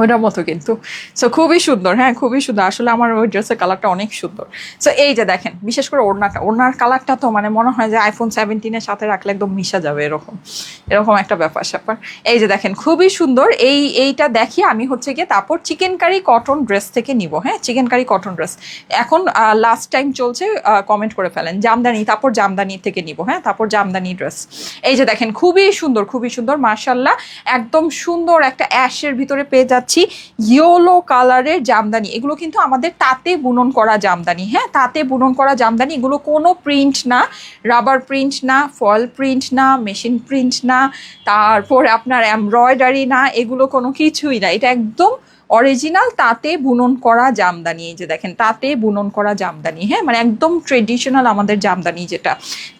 ওইটার মতো কিন্তু। সো খুবই সুন্দর, হ্যাঁ খুবই সুন্দর, আসলে আমার ওই ড্রেসের কালারটা অনেক সুন্দর। সো এই যে দেখেন বিশেষ করে ওড়নার কালারটা তো মানে মনে হয় যে আইফোন 17-এর সাথে রাখলে একদম মিশা যাবে, এরকম একটা ব্যাপার স্যাপার। এই যে দেখেন খুবই সুন্দর, এইটা দেখি আমি হচ্ছে গিয়ে তারপর চিকেন কারি কটন ড্রেস থেকে নিব, হ্যাঁ চিকেন কারি কটন ড্রেস এখন লাস্ট টাইম চলছে, কমেন্ট করে ফেলেন জামদানি, তারপর জামদানি থেকে নিব, হ্যাঁ তারপর জামদানি ড্রেস। এই যে দেখেন খুবই সুন্দর মাশাল্লাহ, একদম সুন্দর একটা অ্যাশের ভিতরে পেয়ে যাচ্ছি ইয়েলো কালারের জামদানি। এগুলো কিন্তু আমাদের তাঁতে বুনন করা জামদানি, হ্যাঁ তাঁতে বুনন করা জামদানি। এগুলো কোনো প্রিন্ট না, রাবার প্রিন্ট না, ফয়েল প্রিন্ট না, মেশিন প্রিন্ট না, তারপরে আপনার এমব্রয়ডারি না, এগুলো কোনো কিছুই না, এটা একদম অরিজিনাল তাঁতে বুনন করা জামদানি। এই যে দেখেন তাঁতে বুনন করা জামদানি, হ্যাঁ মানে একদম ট্রেডিশনাল আমাদের জামদানি, যেটা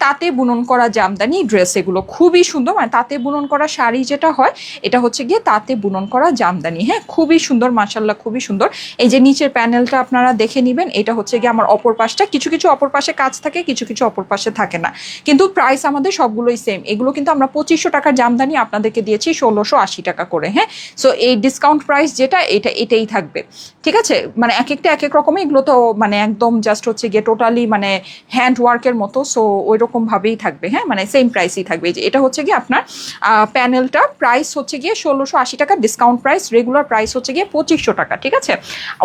তাঁতে বুনন করা জামদানি ড্রেস, এগুলো খুবই সুন্দর। মানে তাঁতে বুনন করা শাড়ি যেটা হয় এটা হচ্ছে গিয়ে তাঁতে বুনন করা জামদানি, হ্যাঁ খুবই সুন্দর মাশাল্লাহ, খুবই সুন্দর। এই যে নিচের প্যানেলটা আপনারা দেখে নেবেন, এটা হচ্ছে গিয়ে আমার অপর পাশটা, কিছু অপর পাশে কাজ থাকে, কিছু অপর পাশে থাকে না, কিন্তু প্রাইস আমাদের সবগুলোই সেম। এগুলো কিন্তু আমরা 2500 টাকার জামদানি আপনাদেরকে দিয়েছি 1680 টাকা করে, হ্যাঁ সো এই ডিসকাউন্ট প্রাইস যেটা এটাই থাকবে, ঠিক আছে। মানে এক একটা এক এক রকমের, এগুলো তো মানে একদম জাস্ট হচ্ছে গিয়ে টোটালি মানে হ্যান্ড ওয়ার্কের মতো, সো ওই রকম ভাবেই থাকবে, হ্যাঁ মানে সেম প্রাইসই থাকবে। যে এটা হচ্ছে গিয়ে আপনার প্যানেলটা প্রাইস হচ্ছে গিয়ে 1680 টাকা, ডিসকাউন্ট প্রাইস, রেগুলার প্রাইস হচ্ছে গিয়ে 2500 টাকা, ঠিক আছে।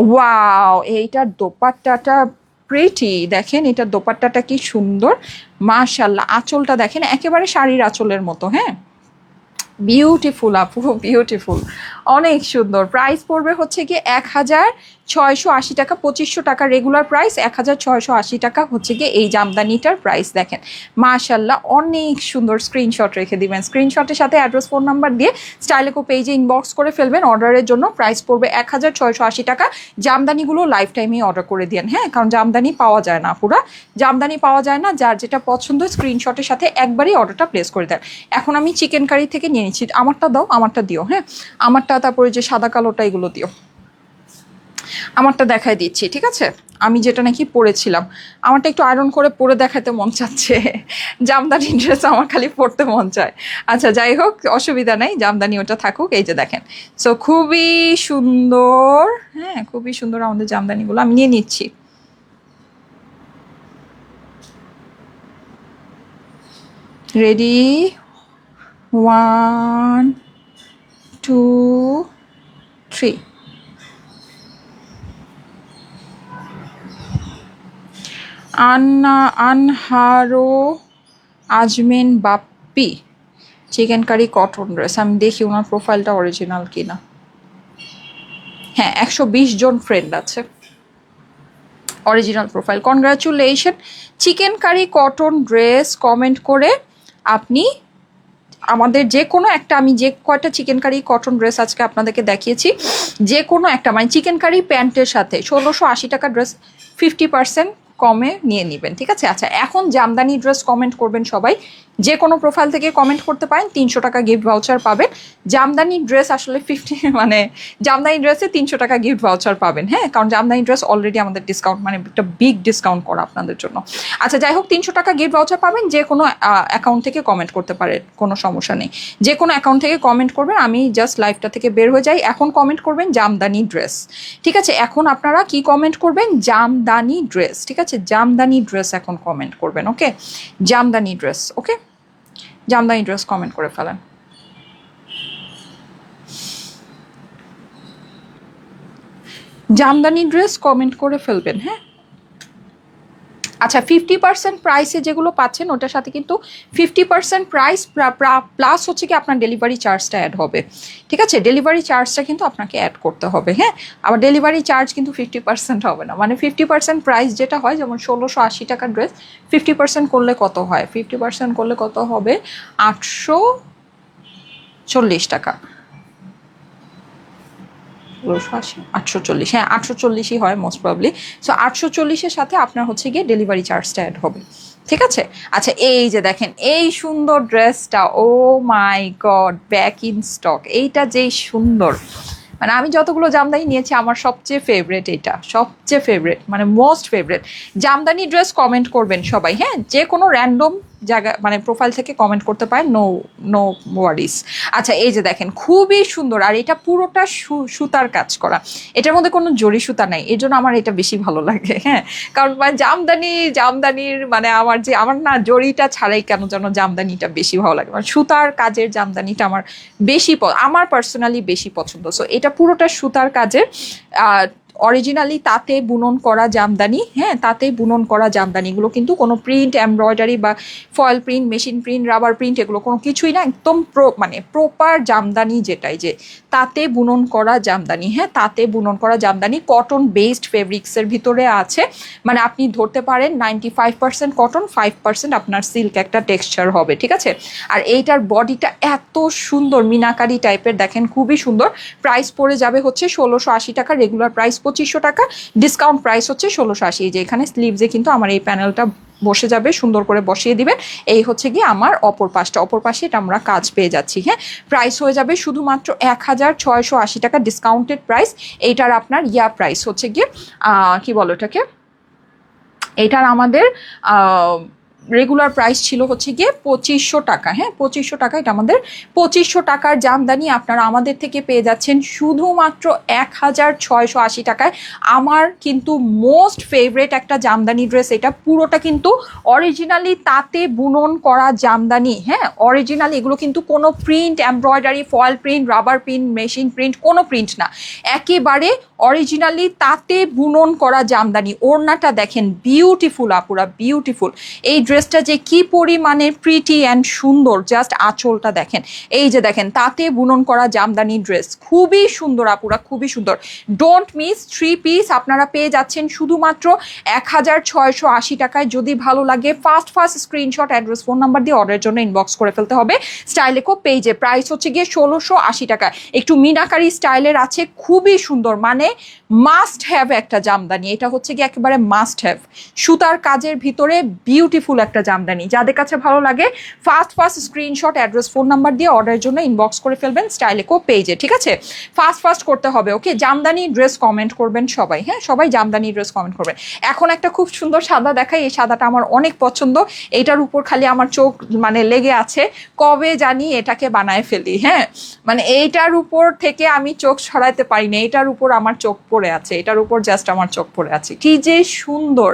ওয়াও এইটার দোপাট্টাটা প্রিটি, দেখেন এটার দোপাট্টাটা কি সুন্দর মাশাল্লাহ, আঁচলটা দেখেন একেবারে শাড়ির আঁচলের মতো, হ্যাঁ বিউটিফুল আপু বিউটিফুল, অনেক সুন্দর। প্রাইস পড়বে হচ্ছে গিয়ে 1680 টাকা, 2500 টাকা রেগুলার প্রাইস, 1680 টাকা হচ্ছে গিয়ে এই জামদানিটার প্রাইস। দেখেন মাশাল্লাহ অনেক সুন্দর, স্ক্রিনশট রেখে দিবেন, স্ক্রিনশটের সাথে অ্যাড্রেস ফোন নাম্বার দিয়ে স্টাইলেকো পেজে ইনবক্স করে ফেলবেন অর্ডারের জন্য। প্রাইস পড়বে 1680 টাকা। জামদানিগুলো লাইফ টাইমেই অর্ডার করে দিন, হ্যাঁ কারণ জামদানি পাওয়া যায় না, পুরা জামদানি পাওয়া যায় না, যার যেটা পছন্দ স্ক্রিনশটের সাথে একবারই অর্ডারটা প্লেস করে দেন। এখন আমি চিকেন কারি থেকে নিয়ে নিচ্ছি, আমারটা দাও, আমারটা দিও, হ্যাঁ আমারটা, তারপরে যে সাদা কালোটা এগুলো দিও, আমারটা দেখাই দিচ্ছি, ঠিক আছে। আমি যেটা নাকি পরেছিলাম, আমারটা একটু আয়রন করে পরে দেখাতে মন চাচ্ছে। জামদানি ড্রেস আমার খালি পরতে মন চায়। আচ্ছা যাই হোক, অসুবিধা নাই, জামদানি ওটা থাকুক। এই যে দেখেন, সো খুবই সুন্দর, হ্যাঁ খুবই সুন্দর আমাদের জামদানিগুলো। আমি নিয়ে নিচ্ছি। রেডি, 1 2 3। আনহারো আজমেন বাপ্পি চিকেন কারি কটন ড্রেস। আমি দেখি ওনার প্রোফাইলটা অরিজিনাল কিনা। হ্যাঁ, 120 জন ফ্রেন্ড আছে, অরিজিনাল প্রোফাইল। কনগ্রাচুলেশন। চিকেন কারি কটন ড্রেস কমেন্ট করে আপনি আমাদের যে কোনো একটা, আমি যে কয়টা চিকেন কারি কটন ড্রেস আজকে আপনাদেরকে দেখিয়েছি, যে কোনো একটা মানে চিকেন কারি প্যান্টের সাথে 1680 টাকা ড্রেস 50% কমে নিয়ে নেবেন, ঠিক আছে? আচ্ছা, এখন জামদানি ড্রেস কমেন্ট করবেন সবাই, যে কোনো প্রোফাইল থেকে কমেন্ট করতে পারেন, 300 টাকা গিফট ভাউচার পাবেন। জামদানি ড্রেস আসলে 50 মানে জামদানি ড্রেসে 300 টাকা গিফট ভাউচার পাবেন, হ্যাঁ, কারণ জামদানি ড্রেস অলরেডি আমাদের ডিসকাউন্ট, মানে একটা বিগ ডিসকাউন্ট করা আপনাদের জন্য। আচ্ছা যাই হোক, 300 টাকা গিফট ভাউচার পাবেন, যে কোনো অ্যাকাউন্ট থেকে কমেন্ট করতে পারেন, কোনো সমস্যা নেই, যে কোনো অ্যাকাউন্ট থেকে কমেন্ট করবেন। আমি জাস্ট লাইভটা থেকে বের হয়ে যাই। এখন কমেন্ট করবেন জামদানি ড্রেস, ঠিক আছে? এখন আপনারা কি কমেন্ট করবেন? জামদানি ড্রেস, ঠিক আছে? জামদানি ড্রেস এখন কমেন্ট করবেন, ওকে? জামদানি ড্রেস, ওকে? জামদানি ড্রেস কমেন্ট করে ফেলেন। জামদানি ড্রেস কমেন্ট করে ফেলবেন, হ্যাঁ। আচ্ছা, 50% প্রাইসে যেগুলো পাচ্ছেন ওটার সাথে কিন্তু 50% প্রাইস প্লাস হচ্ছে কি আপনার ডেলিভারি চার্জটা অ্যাড হবে, ঠিক আছে? ডেলিভারি চার্জটা কিন্তু আপনাকে অ্যাড করতে হবে, হ্যাঁ। আবার ডেলিভারি চার্জ কিন্তু 50% হবে না, মানে 50% প্রাইস যেটা হয়, যেমন 1680 টাকার ড্রেস 50% করলে কত হয়? 50% করলে কত হবে? 840 টাকা। 840, হ্যাঁ 840ই হয় মোস্ট প্রবলি। সো 840-এর সাথে আপনার হচ্ছে গিয়ে ডেলিভারি চার্জটা অ্যাড হবে, ঠিক আছে? আচ্ছা, এই যে দেখেন এই সুন্দর ড্রেসটা, ও মাই গড, ব্যাক ইন স্টক। এইটা যেই সুন্দর, মানে আমি যতগুলো জামদানি নিয়েছি আমার সবচেয়ে ফেভারেট, এটা সবচেয়ে ফেভারেট, মানে most favourite. Jamdani dress comment করবেন সবাই, হ্যাঁ, যে কোনো র্যান্ডম জায়গা মানে প্রোফাইল থেকে কমেন্ট করতে পারেন, নো নো ওয়ারিস। আচ্ছা, এই যে দেখেন খুবই সুন্দর, আর এটা পুরোটা সুতার কাজ করা, এটার মধ্যে কোনো জরি সুতা নাই, এই জন্য আমার এটা বেশি ভালো লাগে, হ্যাঁ। কারণ মানে জামদানির মানে আমার না জরিটা ছাড়াই কেন যেন জামদানিটা বেশি ভালো লাগে, মানে সুতার কাজের জামদানিটা আমার বেশি আমার পার্সোনালি বেশি পছন্দ। সো এটা পুরোটা সুতার কাজের, অরিজিনালি তাতে বুনন করা জামদানি, হ্যাঁ, তাতে বুনন করা জামদানিগুলো কিন্তু কোনো প্রিন্ট, এমব্রয়ডারি বা foil print, machine print, rubber print এগুলো কোনো কিছুই না, একদম মানে প্রপার জামদানি, যেটাই যে তাতে বুনন করা জামদানি, হ্যাঁ, তাতে বুনন করা জামদানি। কটন বেসড ফেব্রিক্সের ভিতরে আছে, মানে আপনি ধরতে পারেন 95% কটন, 5% আপনার সিল্ক একটা টেক্সচার হবে, ঠিক আছে? আর এইটার বডিটা এত সুন্দর মিনাকারি টাইপের, দেখেন খুবই সুন্দর। প্রাইস পড়ে যাবে হচ্ছে 1680 টাকা, রেগুলার প্রাইস 2500 টাকা, ডিসকাউন্ট প্রাইস হচ্ছে 1680। এই যে এখানে স্লিভসে কিন্তু আমার এই প্যানেলটা বসে যাবে, সুন্দর করে বসিয়ে দিবেন। এই হচ্ছে গিয়ে আমার অপর পাশে এটা আমরা কাজ পেয়ে যাচ্ছি, হ্যাঁ। প্রাইস হয়ে যাবে শুধুমাত্র 1680 টাকা, ডিসকাউন্টেড প্রাইস। এইটার আপনার প্রাইস হচ্ছে গিয়ে কি বলো এটাকে, এইটার আমাদের রেগুলার প্রাইস ছিল হচ্ছে গিয়ে 2500 টাকা, হ্যাঁ 2500 টাকা। এটা আমাদের 2500 টাকার জামদানি আপনারা আমাদের থেকে পেয়ে যাচ্ছেন শুধুমাত্র 1680 টাকায়। আমার কিন্তু মোস্ট ফেভারেট একটা জামদানি ড্রেস, এটা পুরোটা কিন্তু অরিজিনালি তাতে বুনন করা জামদানি, হ্যাঁ অরিজিনালি, এগুলো কিন্তু কোনো print, embroidery, foil print, rubber print, machine print, কোনো প্রিন্ট না, একেবারে অরিজিনালি তাতে বুনন করা জামদানি। ওড়নাটা দেখেন বিউটিফুল আপুরা, বিউটিফুল। এই ড্রেসটা যে কি পরিমাণে প্রিটি অ্যান্ড সুন্দর, জাস্ট আঁচলটা দেখেন, এই যে দেখেন তাতে বুনন করা জামদানি ড্রেস, খুবই সুন্দর আপুরা, খুবই সুন্দর। ডোন্ট মিস, 3 পিস আপনারা পেয়ে যাচ্ছেন শুধুমাত্র 1680 টাকায়। যদি ভালো লাগে first screenshot, address, phone number দিয়ে অর্ডারের জন্য ইনবক্স করে ফেলতে হবে স্টাইলেকো পেজে। প্রাইস হচ্ছে গিয়ে 1680 টাকা। একটু মিনাকারি স্টাইলের আছে, খুবই সুন্দর, মানে মাস্ট হ্যাভ একটা জামদানি, এটা হচ্ছে গিয়ে একেবারে মাস্ট হ্যাভ, সুতার কাজের ভিতরে বিউটিফুল একটা জামদানি। যাদের কাছে ভালো লাগে fast screenshot, address, phone number দিয়ে অর্ডারের জন্য ইনবক্স করে ফেলবেন স্টাইলেকো পেজে, ঠিক আছে? ফাস্ট করতে হবে, ওকে? জামদানি ড্রেস কমেন্ট করবেন সবাই, হ্যাঁ সবাই জামদানি ড্রেস কমেন্ট করবেন। এখন একটা খুব সুন্দর সাদা দেখাই, এই সাদাটা আমার অনেক পছন্দ। এইটার উপর খালি আমার চোখ মানে লেগে আছে, কবে জানি এটাকে বানায় ফেলি, হ্যাঁ মানে এইটার উপর থেকে আমি চোখ সরাইতে পারি না, এটার উপর আমার চোখ পড়ে আছে, এটার উপর জাস্ট আমার চোখ পড়ে আছে। কি যে সুন্দর,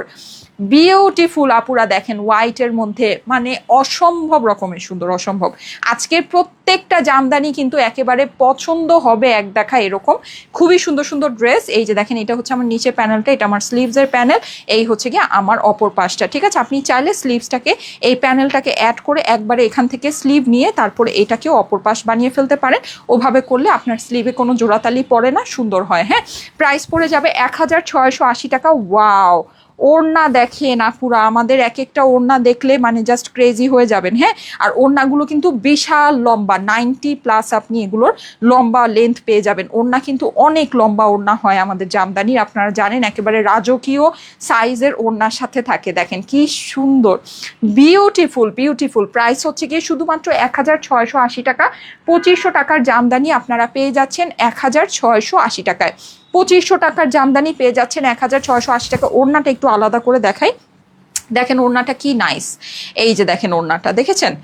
বিউটিফুল আপুরা দেখেন, হোয়াইটের মধ্যে মানে অসম্ভব রকমের সুন্দর, অসম্ভব। আজকের প্রত্যেকটা জামদানি কিন্তু একেবারে পছন্দ হবে এক দেখা এরকম খুবই সুন্দর সুন্দর ড্রেস। এই যে দেখেন, এটা হচ্ছে আমার নিচে প্যানেলটা, এটা আমার স্লিভসের প্যানেল, এই হচ্ছে গিয়ে আমার অপর পাশটা, ঠিক আছে? আপনি চাইলে স্লিভসটাকে এই প্যানেলটাকে অ্যাড করে একবারে এখান থেকে স্লিভ নিয়ে তারপরে এটাকেও অপর পাশ বানিয়ে ফেলতে পারেন। ওভাবে করলে আপনার স্লিভে কোনো জোড়াতালি পড়ে না, সুন্দর হয়। হ্যাঁ, প্রাইস পড়ে যাবে 1680 টাকা। ওয়াও, ওড়না দেখেন আপুরা, আমাদের এক একটা ওড়না দেখলে মানে জাস্ট ক্রেজি হয়ে যাবেন। হ্যাঁ, আর ওড়নাগুলো কিন্তু বিশাল লম্বা, 90+ আপনি এগুলোর লম্বা লেন্থ পেয়ে যাবেন। ওড়না কিন্তু অনেক লম্বা ওড়না হয় আমাদের জামদানির, আপনারা জানেন, একেবারে রাজকীয় সাইজের ওড়নার সাথে থাকে। দেখেন কি সুন্দর, বিউটিফুল। প্রাইস হচ্ছে গিয়ে শুধুমাত্র 1680 টাকা। 2500 টাকার জামদানি আপনারা পেয়ে যাচ্ছেন 1680 টাকায়। 2500 টাকার জামদানি পেয়ে যাচ্ছেন 1680 টাকা। ওড়নাটা একটু আলাদা করে দেখাই, দেখেন ওড়নাটা কি নাইস। এই যে দেখেন ওড়নাটা, দেখেছেন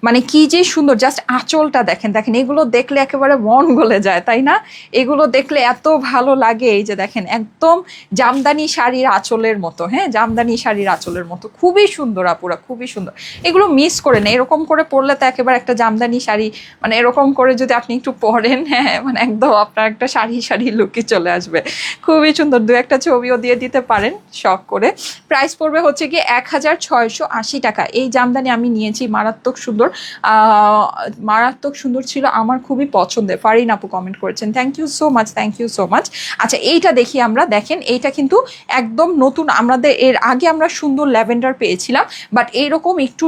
মানে কি যে সুন্দর, জাস্ট আঁচলটা দেখেন, এগুলো দেখলে একেবারে মন গলে যায়, তাই না? এগুলো দেখলে এত ভালো লাগে। এই যে দেখেন, একদম জামদানি শাড়ির আঁচলের মতো, হ্যাঁ জামদানি শাড়ির আঁচলের মতো, খুবই সুন্দর আপুরা, খুবই সুন্দর। এগুলো মিস করে না, এরকম করে পরলে তো একেবারে একটা জামদানি শাড়ি, মানে এরকম করে যদি আপনি একটু পরেন, হ্যাঁ মানে একদম আপনার একটা শাড়ি লুকই চলে আসবে, খুবই সুন্দর। দু একটা ছবিও দিয়ে দিতে পারেন শখ করে। প্রাইস পড়বে হচ্ছে কি 1680 টাকা। এই জামদানি আমি নিয়েছি, মারাত্মক সুন্দর, মারাত্মক সুন্দর ছিল, আমার খুবই পছন্দের। ফারিন আপু কমেন্ট করেছেন, থ্যাংক ইউ সো মাচ। আচ্ছা, এইটা দেখি আমরা, দেখেন এইটা কিন্তু একদম নতুন, আমাদের এর আগে আমরা সুন্দর ল্যাভেন্ডার পেয়েছিলাম, বাট এইরকম একটু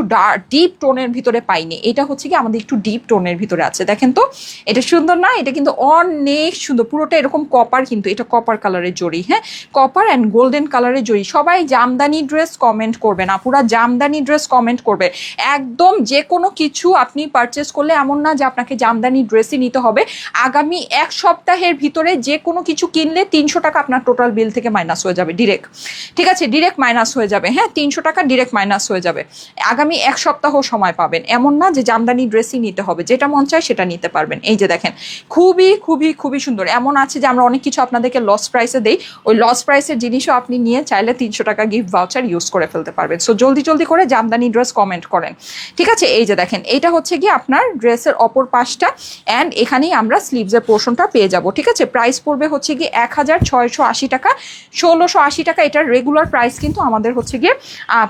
ডিপ টোনের ভিতরে পাইনি। এটা হচ্ছে কি আমাদের একটু ডিপ টোনের ভিতরে আছে, দেখেন তো এটা সুন্দর না? এটা কিন্তু অনেক সুন্দর, পুরোটা এরকম কপার, কিন্তু এটা কপার কালারের জড়ি, হ্যাঁ কপার অ্যান্ড গোল্ডেন কালারের জড়ি। সবাই জামদানি ড্রেস কমেন্ট করবে না, পুরা জামদানি ড্রেস কমেন্ট করবে। একদম যে কোনো কিছু আপনি পারচেস করলে এমন না যে আপনাকে জামদানি ড্রেসই নিতে হবে। আগামী এক সপ্তাহের ভিতরে যে কোনো কিছু কিনলে 300 টাকা আপনার টোটাল বিল থেকে মাইনাস হয়ে যাবে ডিরেক্ট, ঠিক আছে? ডিরেক্ট মাইনাস হয়ে যাবে, হ্যাঁ 300 টাকা ডিরেক্ট মাইনাস হয়ে যাবে। আগামী এক সপ্তাহ সময় পাবেন, এমন না যে জামদানি ড্রেসই নিতে হবে, যেটা মন চায় সেটা নিতে পারবেন। এই যে দেখেন, খুবই সুন্দর। এমন আছে যে আমরা অনেক কিছু আপনাদেরকে লস প্রাইসে দেই, ওই লস প্রাইসের জিনিসও আপনি নিয়ে চাইলে 300 টাকা গিফট ভাউচার ইউজ করে ফেলতে পারবেন। সো জলদি করে জামদানি ড্রেস কমেন্ট করেন, ঠিক আছে? এই যে দেখেন, এটা হচ্ছে কি আপনার ড্রেসের অপর পাশটা, অ্যান্ড এখানেই আমরা স্লিভসের পোর্শনটা পেয়ে যাব, ঠিক আছে? প্রাইস পড়বে হচ্ছে কি 1680 টাকা, 1680 টাকা। এটার রেগুলার প্রাইস কিন্তু আমাদের হচ্ছে গিয়ে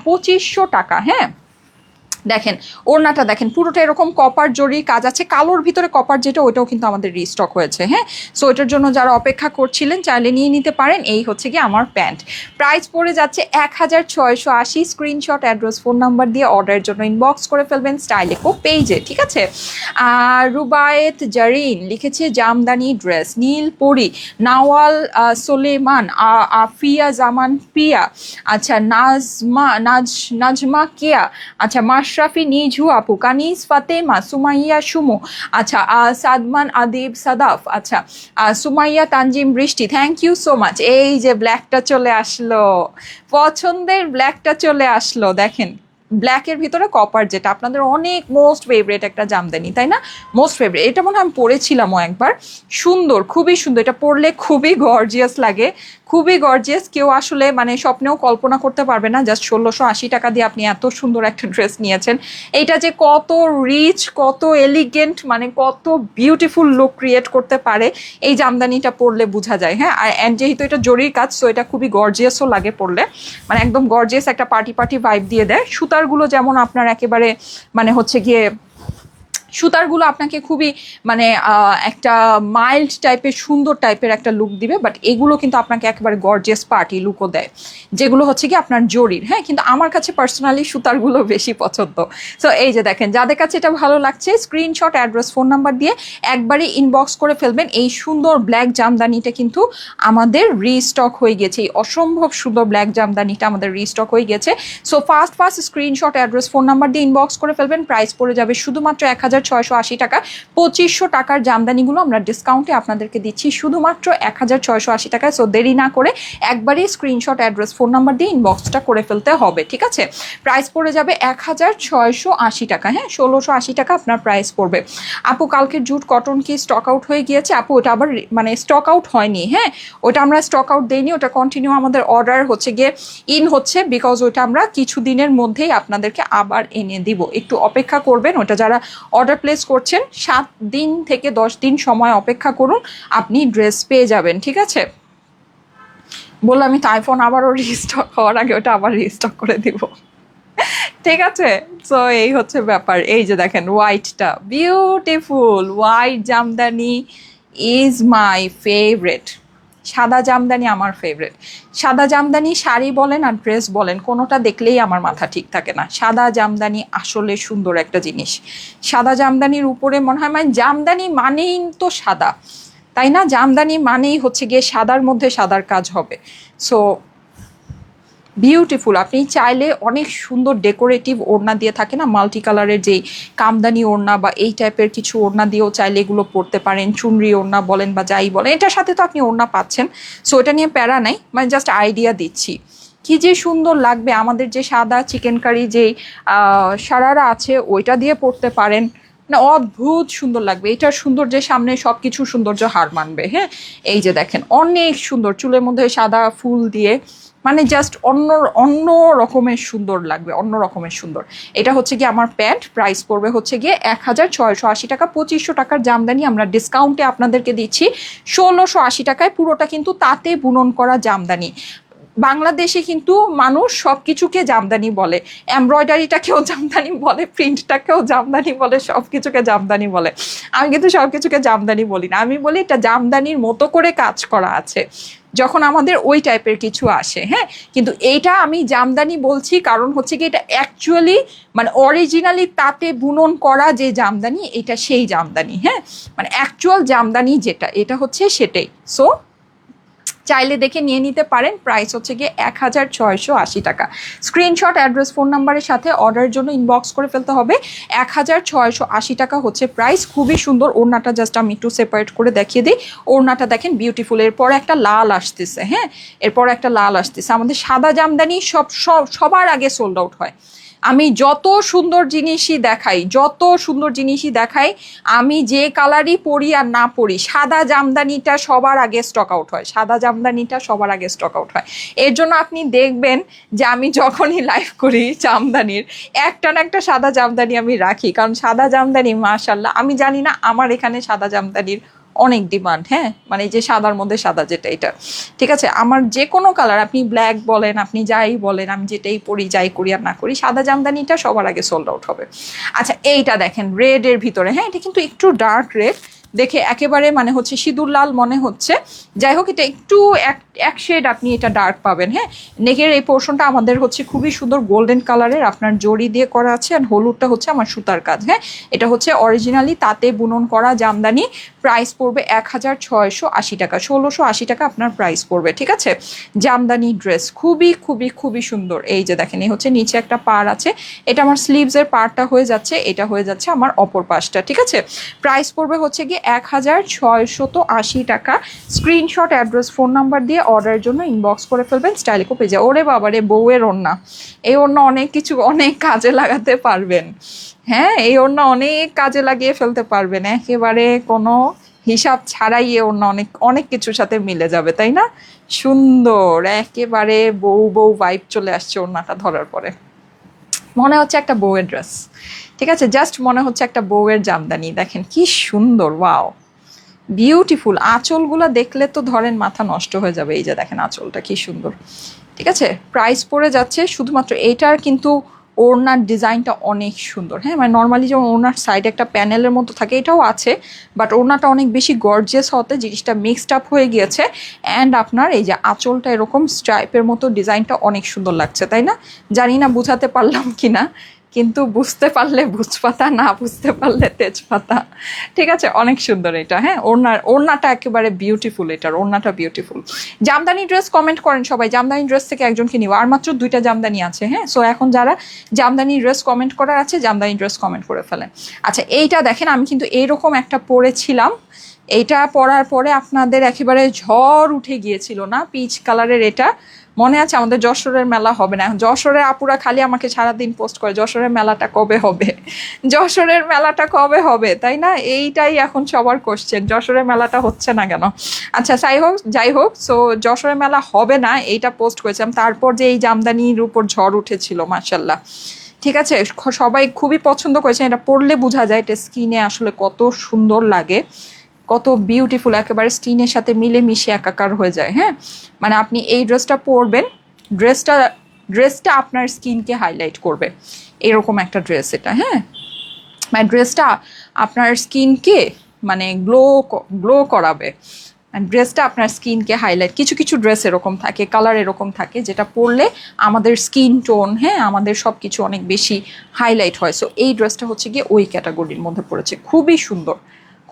2500 টাকা। হ্যাঁ, দেখেন ওড়নাটা দেখেন, পুরোটা এরকম কপার জরির কাজ আছে, কালোর ভিতরে কপার যেটা, ওইটাও কিন্তু আমাদের রিস্টক হয়েছে। হ্যাঁ, সো এটার জন্য যারা অপেক্ষা করছিলেন চাইলে নিয়ে নিতে পারেন। এই হচ্ছে কি আমার প্যান্ট, প্রাইস পড়ে যাচ্ছে 1680। স্ক্রিনশট, অ্যাড্রেস, ফোন নাম্বার দিয়ে অর্ডারের জন্য ইনবক্স করে ফেলবেন স্টাইলেকো পেজে, ঠিক আছে? আর রুবায়েত জারিন লিখেছে জামদানি ড্রেস, নীল পরি, নাওয়াল সোলেমান, আফিয়া জামান পিয়া, আচ্ছা নাজমা কিয়া, আচ্ছা মাশরাফি নিঝু আপু, কানিস ফাতেমা, সুমাইয়া সুমু, আচ্ছা সাদমান আদিব সাদাফ, আচ্ছা সুমাইয়া তানজিম বৃষ্টি, থ্যাংক ইউ সো মাচ। এই যে ব্ল্যাকটা চলে আসলো, পছন্দের ব্ল্যাকটা চলে আসলো, দেখেন ব্ল্যাকের ভিতরে কপার, যেটা আপনাদের অনেক মোস্ট ফেভারিট একটা জামদানি, তাই না? মোস্ট ফেভারিট, এটা মনে হয় আমি পরেছিলামও একবার, সুন্দর, খুবই সুন্দর। এটা পরলে খুবই গর্জিয়াস লাগে, খুবই গর্জিয়াস। কেউ আসলে মানে স্বপ্নেও কল্পনা করতে পারবে না জাস্ট 1680 টাকা দিয়ে আপনি এত সুন্দর একটা ড্রেস নিয়েছেন। এইটা যে কত রিচ, কত এলিগেন্ট, মানে কত বিউটিফুল লুক ক্রিয়েট করতে পারে এই জামদানিটা পরলে বোঝা যায়। হ্যাঁ, আর যেহেতু এটা জরির কাজ, সো এটা খুবই গর্জিয়াসও লাগে পরলে, মানে একদম গর্জিয়াস একটা পার্টি ভাইব দিয়ে দেয়। সুতারগুলো যেমন আপনার একেবারে মানে হচ্ছে গিয়ে সুতারগুলো আপনাকে খুবই মানে একটা মাইল্ড টাইপের সুন্দর টাইপের একটা লুক দিবে, বাট এগুলো কিন্তু আপনাকে একেবারে গর্জিয়াস পার্টি লুকও দেয়, যেগুলো হচ্ছে কি আপনার জরির। হ্যাঁ, কিন্তু আমার কাছে পার্সোনালি সুতারগুলো বেশি পছন্দ। সো এই যে দেখেন, যাদের কাছে এটা ভালো লাগছে স্ক্রিনশট, অ্যাড্রেস, ফোন নাম্বার দিয়ে একবারে ইনবক্স করে ফেলবেন। এই সুন্দর ব্ল্যাক জামদানিটা কিন্তু আমাদের রিস্টক হয়ে গেছে, এই অসম্ভব সুন্দর ব্ল্যাক জামদানিটা আমাদের রিস্টক হয়ে গেছে। So first screenshot, address, phone number দিয়ে ইনবক্স করে ফেলবেন। প্রাইস পড়ে যাবে শুধুমাত্র 1680 টাকা। 2500 টাকার জামদানিগুলো আমরা ডিসকাউন্টে আপনাদেরকে দিচ্ছি শুধুমাত্র 1680 টাকায়। সো দেরি না করে একবারই স্ক্রিনশট, অ্যাড্রেস, ফোন নাম্বার দিয়ে ইনবক্সটা করে ফেলতে হবে, ঠিক আছে? প্রাইস পড়ে যাবে 1680 টাকা। হ্যাঁ, 1680 টাকা আপনার প্রাইস পড়বে। আপু কালকের জুট কটন কি স্টক আউট হয়ে গিয়েছে? আপু ওটা আবার মানে স্টক আউট হয়নি। হ্যাঁ, ওটা আমরা স্টক আউট দেইনি, ওটা কন্টিনিউ আমাদের অর্ডার হচ্ছে গিয়ে ইন হচ্ছে, বিকজ ওইটা আমরা কিছু দিনের মধ্যেই আপনাদেরকে আবার এনে দিব, একটু অপেক্ষা করবেন। ওটা যারা অর্ডার প্লেস করছেন 7 দিন থেকে 10 দিন সময় অপেক্ষা করুন, আপনি ড্রেস পেয়ে যাবেন, ঠিক আছে? বললাম আমি তো আইফোন আবারও রিস্টক হওয়ার আগে ওটা আবার রিস্টক করে দিব, ঠিক আছে? সো এই হচ্ছে ব্যাপার। এই যে দেখেন হোয়াইটটা, beautiful white jamdani is my favourite. সাদা জামদানি আমার ফেভারেট। সাদা জামদানি শাড়ি বলেন আর ড্রেস বলেন, কোনোটা দেখলেই আমার মাথা ঠিক থাকে না। সাদা জামদানি আসলে সুন্দর একটা জিনিস। সাদা জামদানির উপরে মনে হয়, মানে জামদানি মানেই তো সাদা, তাই না? জামদানি মানেই হচ্ছে গিয়ে সাদার মধ্যে সাদার কাজ হবে। So beautiful. আপনি চাইলে অনেক সুন্দর ডেকোরেটিভ ওড়না দিয়ে থাকে না, মাল্টি কালারের যেই কামদানি ওড়না বা এই টাইপের কিছু ওড়না দিয়েও চাইলে এগুলো পরতে পারেন। চুনরি ওড়না বলেন বা যাই বলেন, এটার সাথে তো আপনি ওড়না পাচ্ছেন। সো এটা নিয়ে প্যারা নাই, মানে জাস্ট আইডিয়া দিচ্ছি কি যে সুন্দর লাগবে। আমাদের যে সাদা চিকেন কারি যেই সারারা আছে ওইটা দিয়ে পরতে পারেন না, অদ্ভুত সুন্দর লাগবে। এটার সৌন্দর্য সামনে সব কিছু সৌন্দর্য হার মানবে। হ্যাঁ, এই যে দেখেন অনেক সুন্দর, চুলের মধ্যে সাদা ফুল দিয়ে, মানে জাস্ট অন্য রকমের সুন্দর লাগবে, অন্য রকমের সুন্দর। এটা হচ্ছে গিয়ে আমার প্যান্ট, প্রাইস পড়বে হচ্ছে গিয়ে 1680 টাকা। 2500 টাকার জামদানি আমরা ডিসকাউন্টে আপনাদেরকে দিচ্ছি 1680 টাকায়। পুরোটা কিন্তু তাঁতে বুনন করা জামদানি। বাংলাদেশে কিন্তু মানুষ সব কিছুকে জামদানি বলে, এমব্রয়ডারিটাকেও জামদানি বলে, প্রিন্টটাকেও জামদানি বলে, সব কিছুকে জামদানি বলে। আমি কিন্তু সব কিছুকে জামদানি বলি না, আমি বলি এটা জামদানির মতো করে কাজ করা আছে যখন আমাদের ওই টাইপের কিছু আসে। হ্যাঁ, কিন্তু এইটা আমি জামদানি বলছি কারণ হচ্ছে কি এটা অ্যাকচুয়ালি মানে অরিজিনালি তাতে বুনন করা যে জামদানি, এটা সেই জামদানি। হ্যাঁ, মানে অ্যাকচুয়াল জামদানি যেটা, এটা হচ্ছে সেটাই। সো চাইলে দেখে নিয়ে নিতে পারেন। প্রাইস হচ্ছে গিয়ে 1680 টাকা। স্ক্রিনশট, অ্যাড্রেস, ফোন নাম্বারের সাথে অর্ডারের জন্য ইনবক্স করে ফেলতে হবে। 1680 টাকা হচ্ছে প্রাইস। খুবই সুন্দর ওড়নাটা, জাস্ট আমি একটু সেপারেট করে দেখিয়ে দিই। ওড়নাটা দেখেন বিউটিফুল। এরপর একটা লাল আসতেছে। হ্যাঁ, এরপর একটা লাল আসতেছে। আমাদের সাদা জামদানি সবার আগে সোল্ড আউট হয়। আমি যত সুন্দর জিনিসই দেখাই, আমি যে কালারই পরি আর না পরি, সাদা জামদানিটা সবার আগে স্টক আউট হয়। এর জন্য আপনি দেখবেন যে আমি যখনই লাইভ করি জামদানির, একটা না একটা সাদা জামদানি আমি রাখি, কারণ সাদা জামদানি মাশাল্লাহ, আমি জানি না, আমার এখানে সাদা জামদানির অনেক ডিমান্ড। হ্যাঁ, মানে যে সাদার মধ্যে সাদা যেটা, এটা ঠিক আছে। আমার যে কোনো কালার, আপনি ব্ল্যাক বলেন, আপনি যাই বলেন, আমি যেটাই পরি, যাই করি আর না করি, সাদা জামদানিটা সবার আগে সোল্ড আউট হবে। আচ্ছা, এইটা দেখেন রেডের ভিতরে। হ্যাঁ, এটা কিন্তু একটু ডার্ক রেড, দেখে একেবারে মানে হচ্ছে সিঁদুর লাল মনে হচ্ছে। যাই হোক, এটা একটু এক শেড আপনি এটা ডার্ক পাবেন। হ্যাঁ, নেকের এই পোর্শনটা আমাদের হচ্ছে খুবই সুন্দর গোল্ডেন কালারের, আপনার জড়ি দিয়ে করা আছে, আর হলুদটা হচ্ছে আমার সুতার কাজ। হ্যাঁ, এটা হচ্ছে অরিজিনালি তাতে বুনন করা জামদানি। প্রাইস পড়বে 1680 টাকা। 1680 টাকা আপনার প্রাইস পড়বে, ঠিক আছে? জামদানি ড্রেস খুবই সুন্দর। এই যে দেখেন, এই হচ্ছে নিচে একটা পার আছে, এটা আমার স্লিভসের পারটা হয়ে যাচ্ছে, এটা হয়ে যাচ্ছে আমার অপর পাশটা, ঠিক আছে? প্রাইস পড়বে হচ্ছে গিয়ে 1680 টাকা। স্ক্রিনশট, অ্যাড্রেস, ফোন নাম্বার দিয়ে অর্ডারের জন্য ইনবক্স করে ফেলবেন স্টাইলিকো পেজে। ওরে বাবা রে, বউয়ের ওড়না, এই ওড়না অনেক কাজে লাগাতে পারবেন। হ্যাঁ, এই ওড়না অনেক কাজে লাগিয়ে ফেলতে পারবেন, একেবারে কোনো হিসাব ছাড়াই এ ওড়না অনেক কিছুর সাথে মিলে যাবে, তাই না? সুন্দর, একেবারে বউ ভাইব চলে আসছে ওড়নাটা ধরার পরে। মনে হচ্ছে একটা বউয়ের ড্রেস, ঠিক আছে? জাস্ট মনে হচ্ছে একটা বউয়ের জামদানি। দেখেন কি সুন্দর, ওয়াও, বিউটিফুল। আঁচলগুলো দেখলে তো ধরেন মাথা নষ্ট হয়ে যাবে। এই যে দেখেন আঁচলটা কি সুন্দর, ঠিক আছে? প্রাইস পড়ে যাচ্ছে শুধুমাত্র এইটার কিন্তু ওড়নার ডিজাইনটা অনেক সুন্দর, হ্যাঁ মানে নর্মালি যেমন ওড়নার সাইডে একটা প্যানেলের মতো থাকে এটাও আছে, বাট ওড়নাটা অনেক বেশি গর্জিয়াস হতে জিনিসটা মিক্সড আপ হয়ে গিয়েছে। অ্যান্ড আপনার এই যে আঁচলটা এরকম স্ট্রাইপের মতো ডিজাইনটা অনেক সুন্দর লাগছে, তাই না? জানি না বুঝাতে পারলাম কি না, কিন্তু বুঝতে পারলে ভুজপাতা, না বুঝতে পারলে তেজপাতা। ঠিক আছে, অনেক সুন্দর এটা। হ্যাঁ, ওড়নাটা একেবারে বিউটিফুল, এটার ওড়নাটা বিউটিফুল। জামদানি ড্রেস কমেন্ট করেন সবাই, জামদানি ড্রেস থেকে একজনকে নিব, আর মাত্র 2টা জামদানি আছে। হ্যাঁ, সো এখন যারা জামদানি ড্রেস কমেন্ট করার আছে জামদানি ড্রেস কমেন্ট করে ফেলেন। আচ্ছা, এইটা দেখেন, আমি কিন্তু এইরকম একটা পরেছিলাম, এইটা পরার পরে আপনাদের একেবারে ঝড় উঠে গিয়েছিল না, পিচ কালারের। এটা মনে আছে, আমাদের যশোরের মেলা হবে না, যশোরের আপুরা খালি আমাকে সারাদিন পোস্ট করে যশোরের মেলাটা কবে হবে, যশোরের মেলাটা কবে হবে, তাই না? এইটাই এখন সবার কোশ্চেন, যশোরের মেলাটা হচ্ছে না কেন। আচ্ছা, যাই হোক, সো যশোরের মেলা হবে না এইটা পোস্ট করেছিলাম, তারপর যে এই জামদানির উপর ঝড় উঠেছিল মাশাল্লাহ। ঠিক আছে, সবাই খুবই পছন্দ করেছেন, এটা পরলে বোঝা যায় এটা স্কিনে আসলে কত সুন্দর লাগে, কত বিউটিফুল, একেবারে স্কিনের সাথে মিলেমিশে একাকার হয়ে যায়। হ্যাঁ, মানে আপনি এই ড্রেসটা পরবেন, ড্রেসটা আপনার স্কিনকে হাইলাইট করবে, এরকম একটা ড্রেস এটা। হ্যাঁ, মানে ড্রেসটা আপনার স্কিনকে মানে গ্লো করাবে, ড্রেসটা আপনার স্কিনকে হাইলাইট। কিছু কিছু ড্রেস এরকম থাকে, কালার এরকম থাকে, যেটা পরলে আমাদের স্কিন টোন, হ্যাঁ আমাদের সব কিছু অনেক বেশি হাইলাইট হয়। সো এই ড্রেসটা হচ্ছে গিয়ে ওই ক্যাটাগরির মধ্যে পড়েছে, খুবই সুন্দর,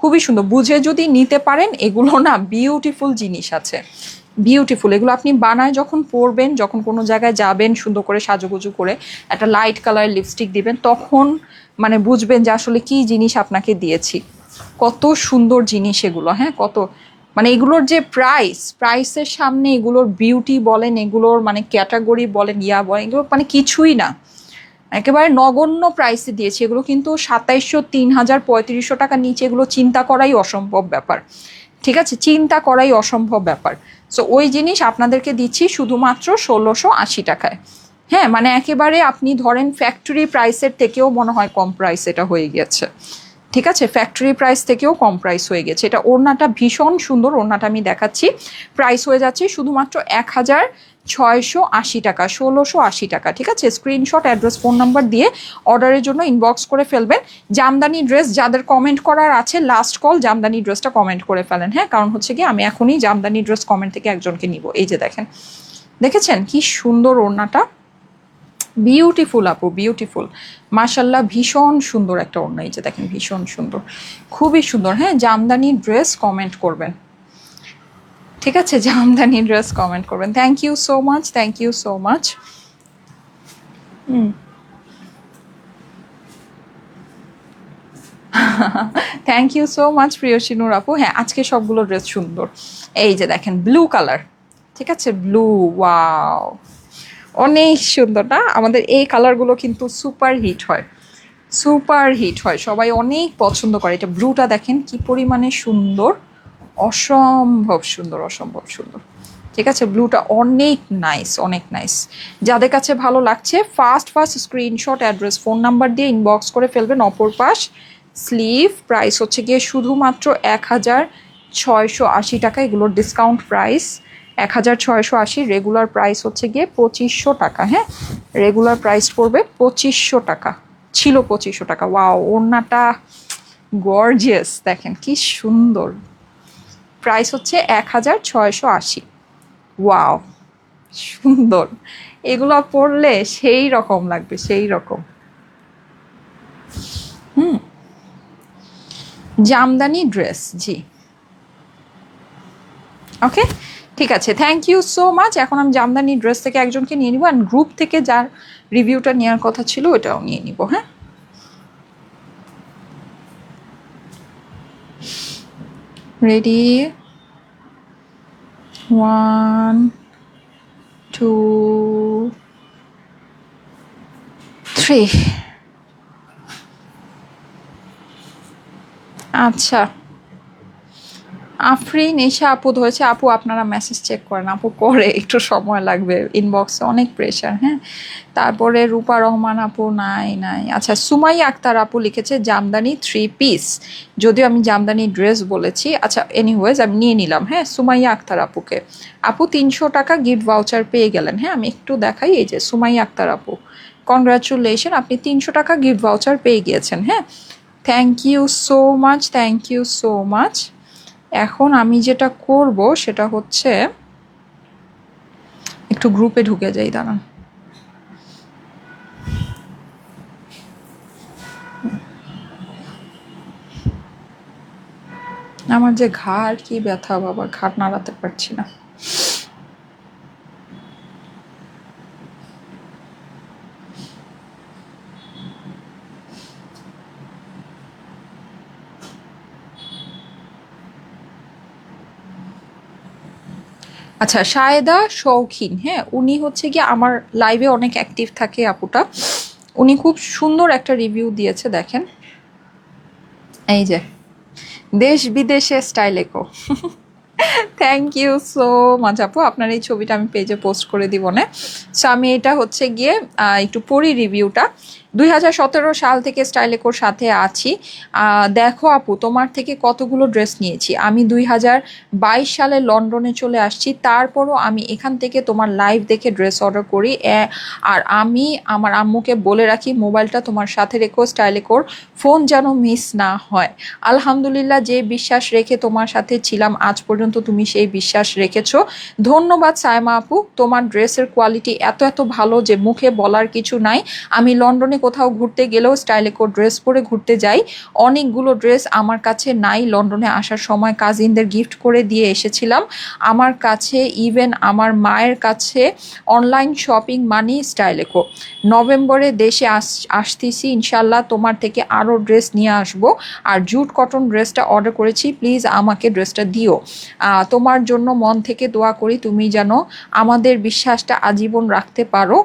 খুবই সুন্দর। বুঝে যদি নিতে পারেন, এগুলো না বিউটিফুল জিনিস আছে, বিউটিফুল। এগুলো আপনি বানায় যখন পরবেন, যখন কোনো জায়গায় যাবেন সুন্দর করে সাজুগুজু করে একটা লাইট কালার লিপস্টিক দিবেন, তখন মানে বুঝবেন যে আসলে কি জিনিস আপনাকে দিয়েছি। কত সুন্দর জিনিস এগুলো, হ্যাঁ কত, মানে এগুলোর যে প্রাইসের সামনে এগুলোর বিউটি বলেন, এগুলোর মানে ক্যাটাগরি বলেন, ইয়া বলেন, এগুলো মানে কিছুই না, একেবারে নগণ্য প্রাইসে দিয়েছি। এগুলো কিন্তু 2700, 3000, 3500 টাকার নিচে এগুলো চিন্তা করাই অসম্ভব ব্যাপার। ঠিক আছে, চিন্তা করাই অসম্ভব ব্যাপার। সো ওই জিনিস আপনাদেরকে দিচ্ছি শুধুমাত্র 1680 টাকায়। হ্যাঁ, মানে একেবারে আপনি ধরেন ফ্যাক্টরি প্রাইসের থেকেও মনে হয় কম প্রাইস এটা হয়ে গেছে। ঠিক আছে, ফ্যাক্টরি প্রাইস থেকেও কম প্রাইস হয়ে গেছে। এটা ওড়নাটা ভীষণ সুন্দর, ওড়নাটা আমি দেখাচ্ছি। প্রাইস হয়ে যাচ্ছে শুধুমাত্র 1680 টাকা, 1680 টাকা। ঠিক আছে, স্ক্রিনশট, অ্যাড্রেস, ফোন নাম্বার দিয়ে অর্ডারের জন্য ইনবক্স করে ফেলবেন। জামদানি ড্রেস যাদের কমেন্ট করার আছে, লাস্ট কল, জামদানি ড্রেসটা কমেন্ট করে ফেলেন। হ্যাঁ, কারণ হচ্ছে কি আমি এখনই জামদানি ড্রেস কমেন্ট থেকে একজনকে নিব। এই যে দেখেন, দেখেছেন কি সুন্দর ওড়নাটা, বিউটিফুল আপু, বিউটিফুল মাশাল্লাহ, ভীষণ সুন্দর একটা ওড়না। এই যে দেখেন, ভীষণ সুন্দর, খুবই সুন্দর। হ্যাঁ, জামদানি ড্রেস কমেন্ট করবেন। ঠিক আছে, জামদানি ড্রেস কমেন্ট করবেন। Thank you so much, thank you so much. Thank you so much Priyosinur আপু। হ্যাঁ, আজকে সবগুলো ড্রেস সুন্দর। এই যে দেখেন, ব্লু কালার, ঠিক আছে, ব্লু, ওয়াও, অনেক সুন্দর না? আমাদের এই কালারগুলো কিন্তু সুপার হিট হয়, সুপার হিট হয়, সবাই অনেক পছন্দ করে। এটা ব্লুটা দেখেন কি পরিমাণে সুন্দর, অসম্ভব সুন্দর, অসম্ভব সুন্দর। ঠিক আছে, ব্লুটা অনেক নাইস, অনেক নাইস। যাদের কাছে ভালো লাগছে first screenshot, address, phone number দিয়ে ইনবক্স করে ফেলবেন। অপর পাশ স্লিভ, প্রাইস হচ্ছে গিয়ে শুধুমাত্র 1680 টাকা, এগুলোর ডিসকাউন্ট প্রাইস 1680। রেগুলার প্রাইস হচ্ছে গিয়ে 2500 টাকা। হ্যাঁ, রেগুলার প্রাইস পড়বে 2500 টাকা, ছিল 2500 টাকা। ওয়াও, ওড়নাটা গর্জিয়াস, দেখেন কি সুন্দর। প্রাইস হচ্ছে 1680। ওয়াও, সুন্দর, এগুলো পরলে সেই রকম লাগবে, সেই রকম। জামদানি ড্রেস, জি, ওকে, ঠিক আছে, থ্যাংক ইউ সো মাচ। এখন আমি জামদানি ড্রেস থেকে একজনকে নিয়ে নিব, অ্যান্ড গ্রুপ থেকে যার রিভিউটা নেওয়ার কথা ছিল ওটাও নিয়ে নিব। হ্যাঁ, রেডি, 1 2 3। আচ্ছা, আফরিন এসা আপু ধরেছে। আপু আপনারা মেসেজ চেক করেন, আপু করে একটু সময় লাগবে, ইনবক্সে অনেক প্রেশার। হ্যাঁ, তারপরে রূপা রহমান আপু, নাই নাই। আচ্ছা, সুমাইয়া আক্তার আপু লিখেছে জামদানি 3 পিস, যদিও আমি জামদানি ড্রেস বলেছি। আচ্ছা, এনিওয়েজ আমি নিয়ে নিলাম। হ্যাঁ, সুমাইয়া আক্তার আপুকে, আপু 300 টাকা গিফট ভাউচার পেয়ে গেলেন। হ্যাঁ, আমি একটু দেখাই, এই যে সুমাইয়া আক্তার আপু কংগ্রাচুলেশন, আপনি 300 টাকা গিফট ভাউচার পেয়ে গিয়েছেন। হ্যাঁ, thank you so much, thank you so much. এখন আমি যেটা করব সেটা হচ্ছে একটু গ্রুপে ঢুকে যাই, দাঁড়ান। আমার যে ঘাড় কি ব্যথা বাবা, ঘাড় নাড়াতে পারছি না। আচ্ছা, শায়েদা শৌখিন, হ্যাঁ, উনি হচ্ছে গিয়ে আমার লাইভে অনেক অ্যাক্টিভ থাকে আপুটা। উনি খুব সুন্দর একটা রিভিউ দিয়েছে, দেখেন এই যে, দেশ বিদেশে স্টাইল একো। থ্যাংক ইউ সো মাচ আপু, আপনার এই ছবিটা আমি পেজে পোস্ট করে দিব না। সো আমি এটা হচ্ছে গিয়ে একটু পড়ি রিভিউটা। 2017 সাল থেকে স্টাইলেকোর সাথে আছি। দেখো আপু, তোমার থেকে কতগুলো ড্রেস নিয়েছি আমি। 2022 সালে লন্ডনে চলে আসছি, তারপরও আমি এখান থেকে তোমার লাইভ দেখে ড্রেস অর্ডার করি। আর আমি আমার আম্মুকে বলে রাখি মোবাইলটা তোমার সাথে রেখো, স্টাইলেকোর ফোন যেন মিস না হয়। আলহামদুলিল্লাহ, যে বিশ্বাস রেখে তোমার সাথে ছিলাম আজ পর্যন্ত তুমি সেই বিশ্বাস রেখেছো। ধন্যবাদ সায়মা আপু, তোমার ড্রেসের কোয়ালিটি এত এত ভালো যে মুখে বলার কিছু নাই। আমি লন্ডনে কোথাও ঘুরতে গেলেও স্টাইলেকো ড্রেস পরে ঘুরতে যাই। অনেকগুলো ড্রেস আমার কাছে নাই, লন্ডনে আসার সময় কাজিনদের গিফট করে দিয়ে এসেছিলাম। আমার কাছে ইভেন আমার মায়ের কাছে অনলাইন শপিং মানি স্টাইলেকো। নভেম্বরে দেশে আসতেছি ইনশাল্লাহ, তোমার থেকে আরও ড্রেস নিয়ে আসবো। আর জুট কটন ড্রেসটা অর্ডার করেছি, প্লিজ আমাকে ড্রেসটা দিও। তোমার জন্য মন থেকে দোয়া করি তুমি যেন আমাদের বিশ্বাসটা আজীবন রাখতে পারো।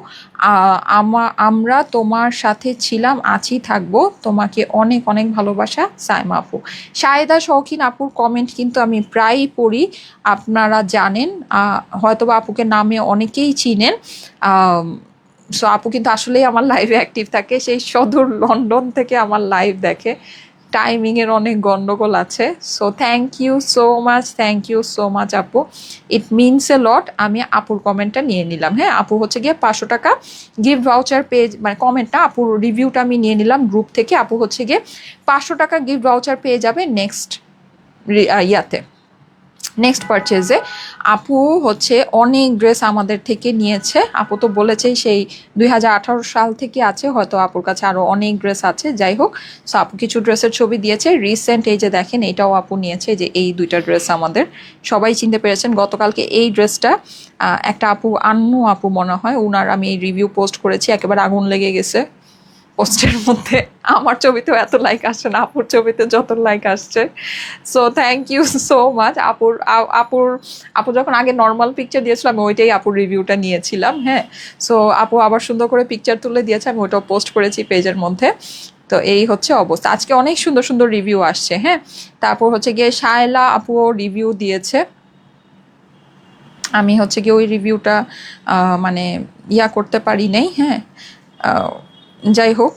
আমরা তোমার সাথে ছিলাম, আছি, থাকবো। তোমাকে অনেক অনেক ভালোবাসা সাইমা আপু। শায়েদা শৌখিন আপুর কমেন্ট কিন্তু আমি প্রায়ই পড়ি, আপনারা জানেন। হয়তোবা আপুকে নামে অনেকেই চিনেন। সো আপু কিন্তু আসলেই আমার লাইভে অ্যাক্টিভ থাকে, সেই সদূর লন্ডন থেকে আমার লাইভ দেখে। টাইমিংয়ের অনেক গন্ডগোল আছে। So thank you so much, thank you so much আপু, ইট মিনস এ লট। আমি আপুর কমেন্টটা নিয়ে নিলাম। হ্যাঁ, আপু হচ্ছে গিয়ে 500 টাকা গিফট ভাউচার পেজ, মানে কমেন্টটা, আপুর রিভিউটা আমি নিয়ে নিলাম গ্রুপ থেকে। আপু হচ্ছে গিয়ে 500 টাকা গিফট ভাউচার পেয়ে যাবে নেক্সট ইয়াতে, নেক্সট পারচেজে। আপু হচ্ছে অনেক ড্রেস আমাদের থেকে নিয়েছে। আপু তো বলেছে সেই 2018 সাল থেকে আছে, হয়তো আপুর কাছে আরও অনেক ড্রেস আছে। যাই হোক, সো আপু কিছু ড্রেসের ছবি দিয়েছে রিসেন্ট। এই যে দেখেন, এইটাও আপু নিয়েছে, যে এই দুইটা ড্রেস আমাদের সবাই চিনতে পেরেছেন। গতকালকে এই ড্রেসটা একটা আপু, আন্নু আপু মনে হয়, উনার আমি এই রিভিউ পোস্ট করেছি, একেবারে আগুন লেগে গেছে পোস্টের মধ্যে। আমার ছবিতেও এত লাইক আসছে না, আপুর ছবিতে যত লাইক আসছে। So thank you so much আপু যখন আগে নর্মাল পিকচার দিয়েছিল, আমি ওইটাই আপুর রিভিউটা নিয়েছিলাম। হ্যাঁ, সো আপু আবার সুন্দর করে পিকচার তুলে দিয়েছে, আমি ওইটাও পোস্ট করেছি পেজের মধ্যে। তো এই হচ্ছে অবস্থা, আজকে অনেক সুন্দর সুন্দর রিভিউ আসছে। হ্যাঁ, তারপর হচ্ছে গিয়ে শায়লা আপুও রিভিউ দিয়েছে। আমি হচ্ছে গিয়ে ওই রিভিউটা মানে করতে পারি নাই। হ্যাঁ, যাই হোক।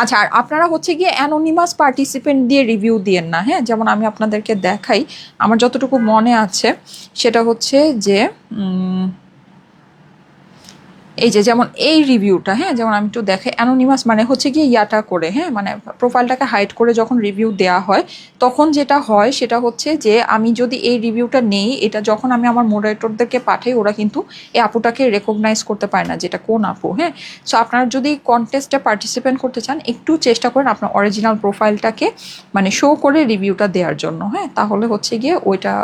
আচ্ছা, আর আপনারা হচ্ছে গিয়ে অ্যানোনিমাস পার্টিসিপেন্ট দিয়ে রিভিউ দিয়েন না। হ্যাঁ, যেমন আমি আপনাদেরকে দেখাই, আমার যতটুকু মনে আছে সেটা হচ্ছে যে এই যে যেমন এই রিভিউটা, হ্যাঁ, যেমন আমি একটু দেখে, অ্যানোনিমাস মানে হচ্ছে গিয়ে করে, হ্যাঁ, মানে প্রোফাইলটাকে হাইড করে যখন রিভিউ দেওয়া হয়, তখন যেটা হয় সেটা হচ্ছে যে আমি যদি এই রিভিউটা নেই, এটা যখন আমি আমার মডারেটরদেরকে পাঠাই, ওরা কিন্তু এই আপুটাকে রেকগনাইজ করতে পারে না যেটা কোন আপু। হ্যাঁ, সো আপনারা যদি কন্টেস্টে পার্টিসিপেন্ট করতে চান, একটু চেষ্টা করেন আপনার অরিজিনাল প্রোফাইলটাকে মানে শো করে রিভিউটা দেওয়ার জন্য। হ্যাঁ, তাহলে হচ্ছে গিয়ে ওইটা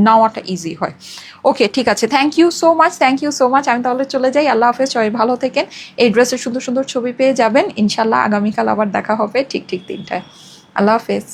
নেওয়াটা ইজি হয়। ওকে, ঠিক আছে, thank you so much, thank you so much. আমি তাহলে চলে যাই, আল্লাহ হাফেজ, সবাই ভালো থেকেন। এই ড্রেসের সুন্দর সুন্দর ছবি পেয়ে যাবেন ইনশাল্লাহ। আগামীকাল আবার দেখা হবে ঠিক 3টায়। আল্লাহ হাফেজ।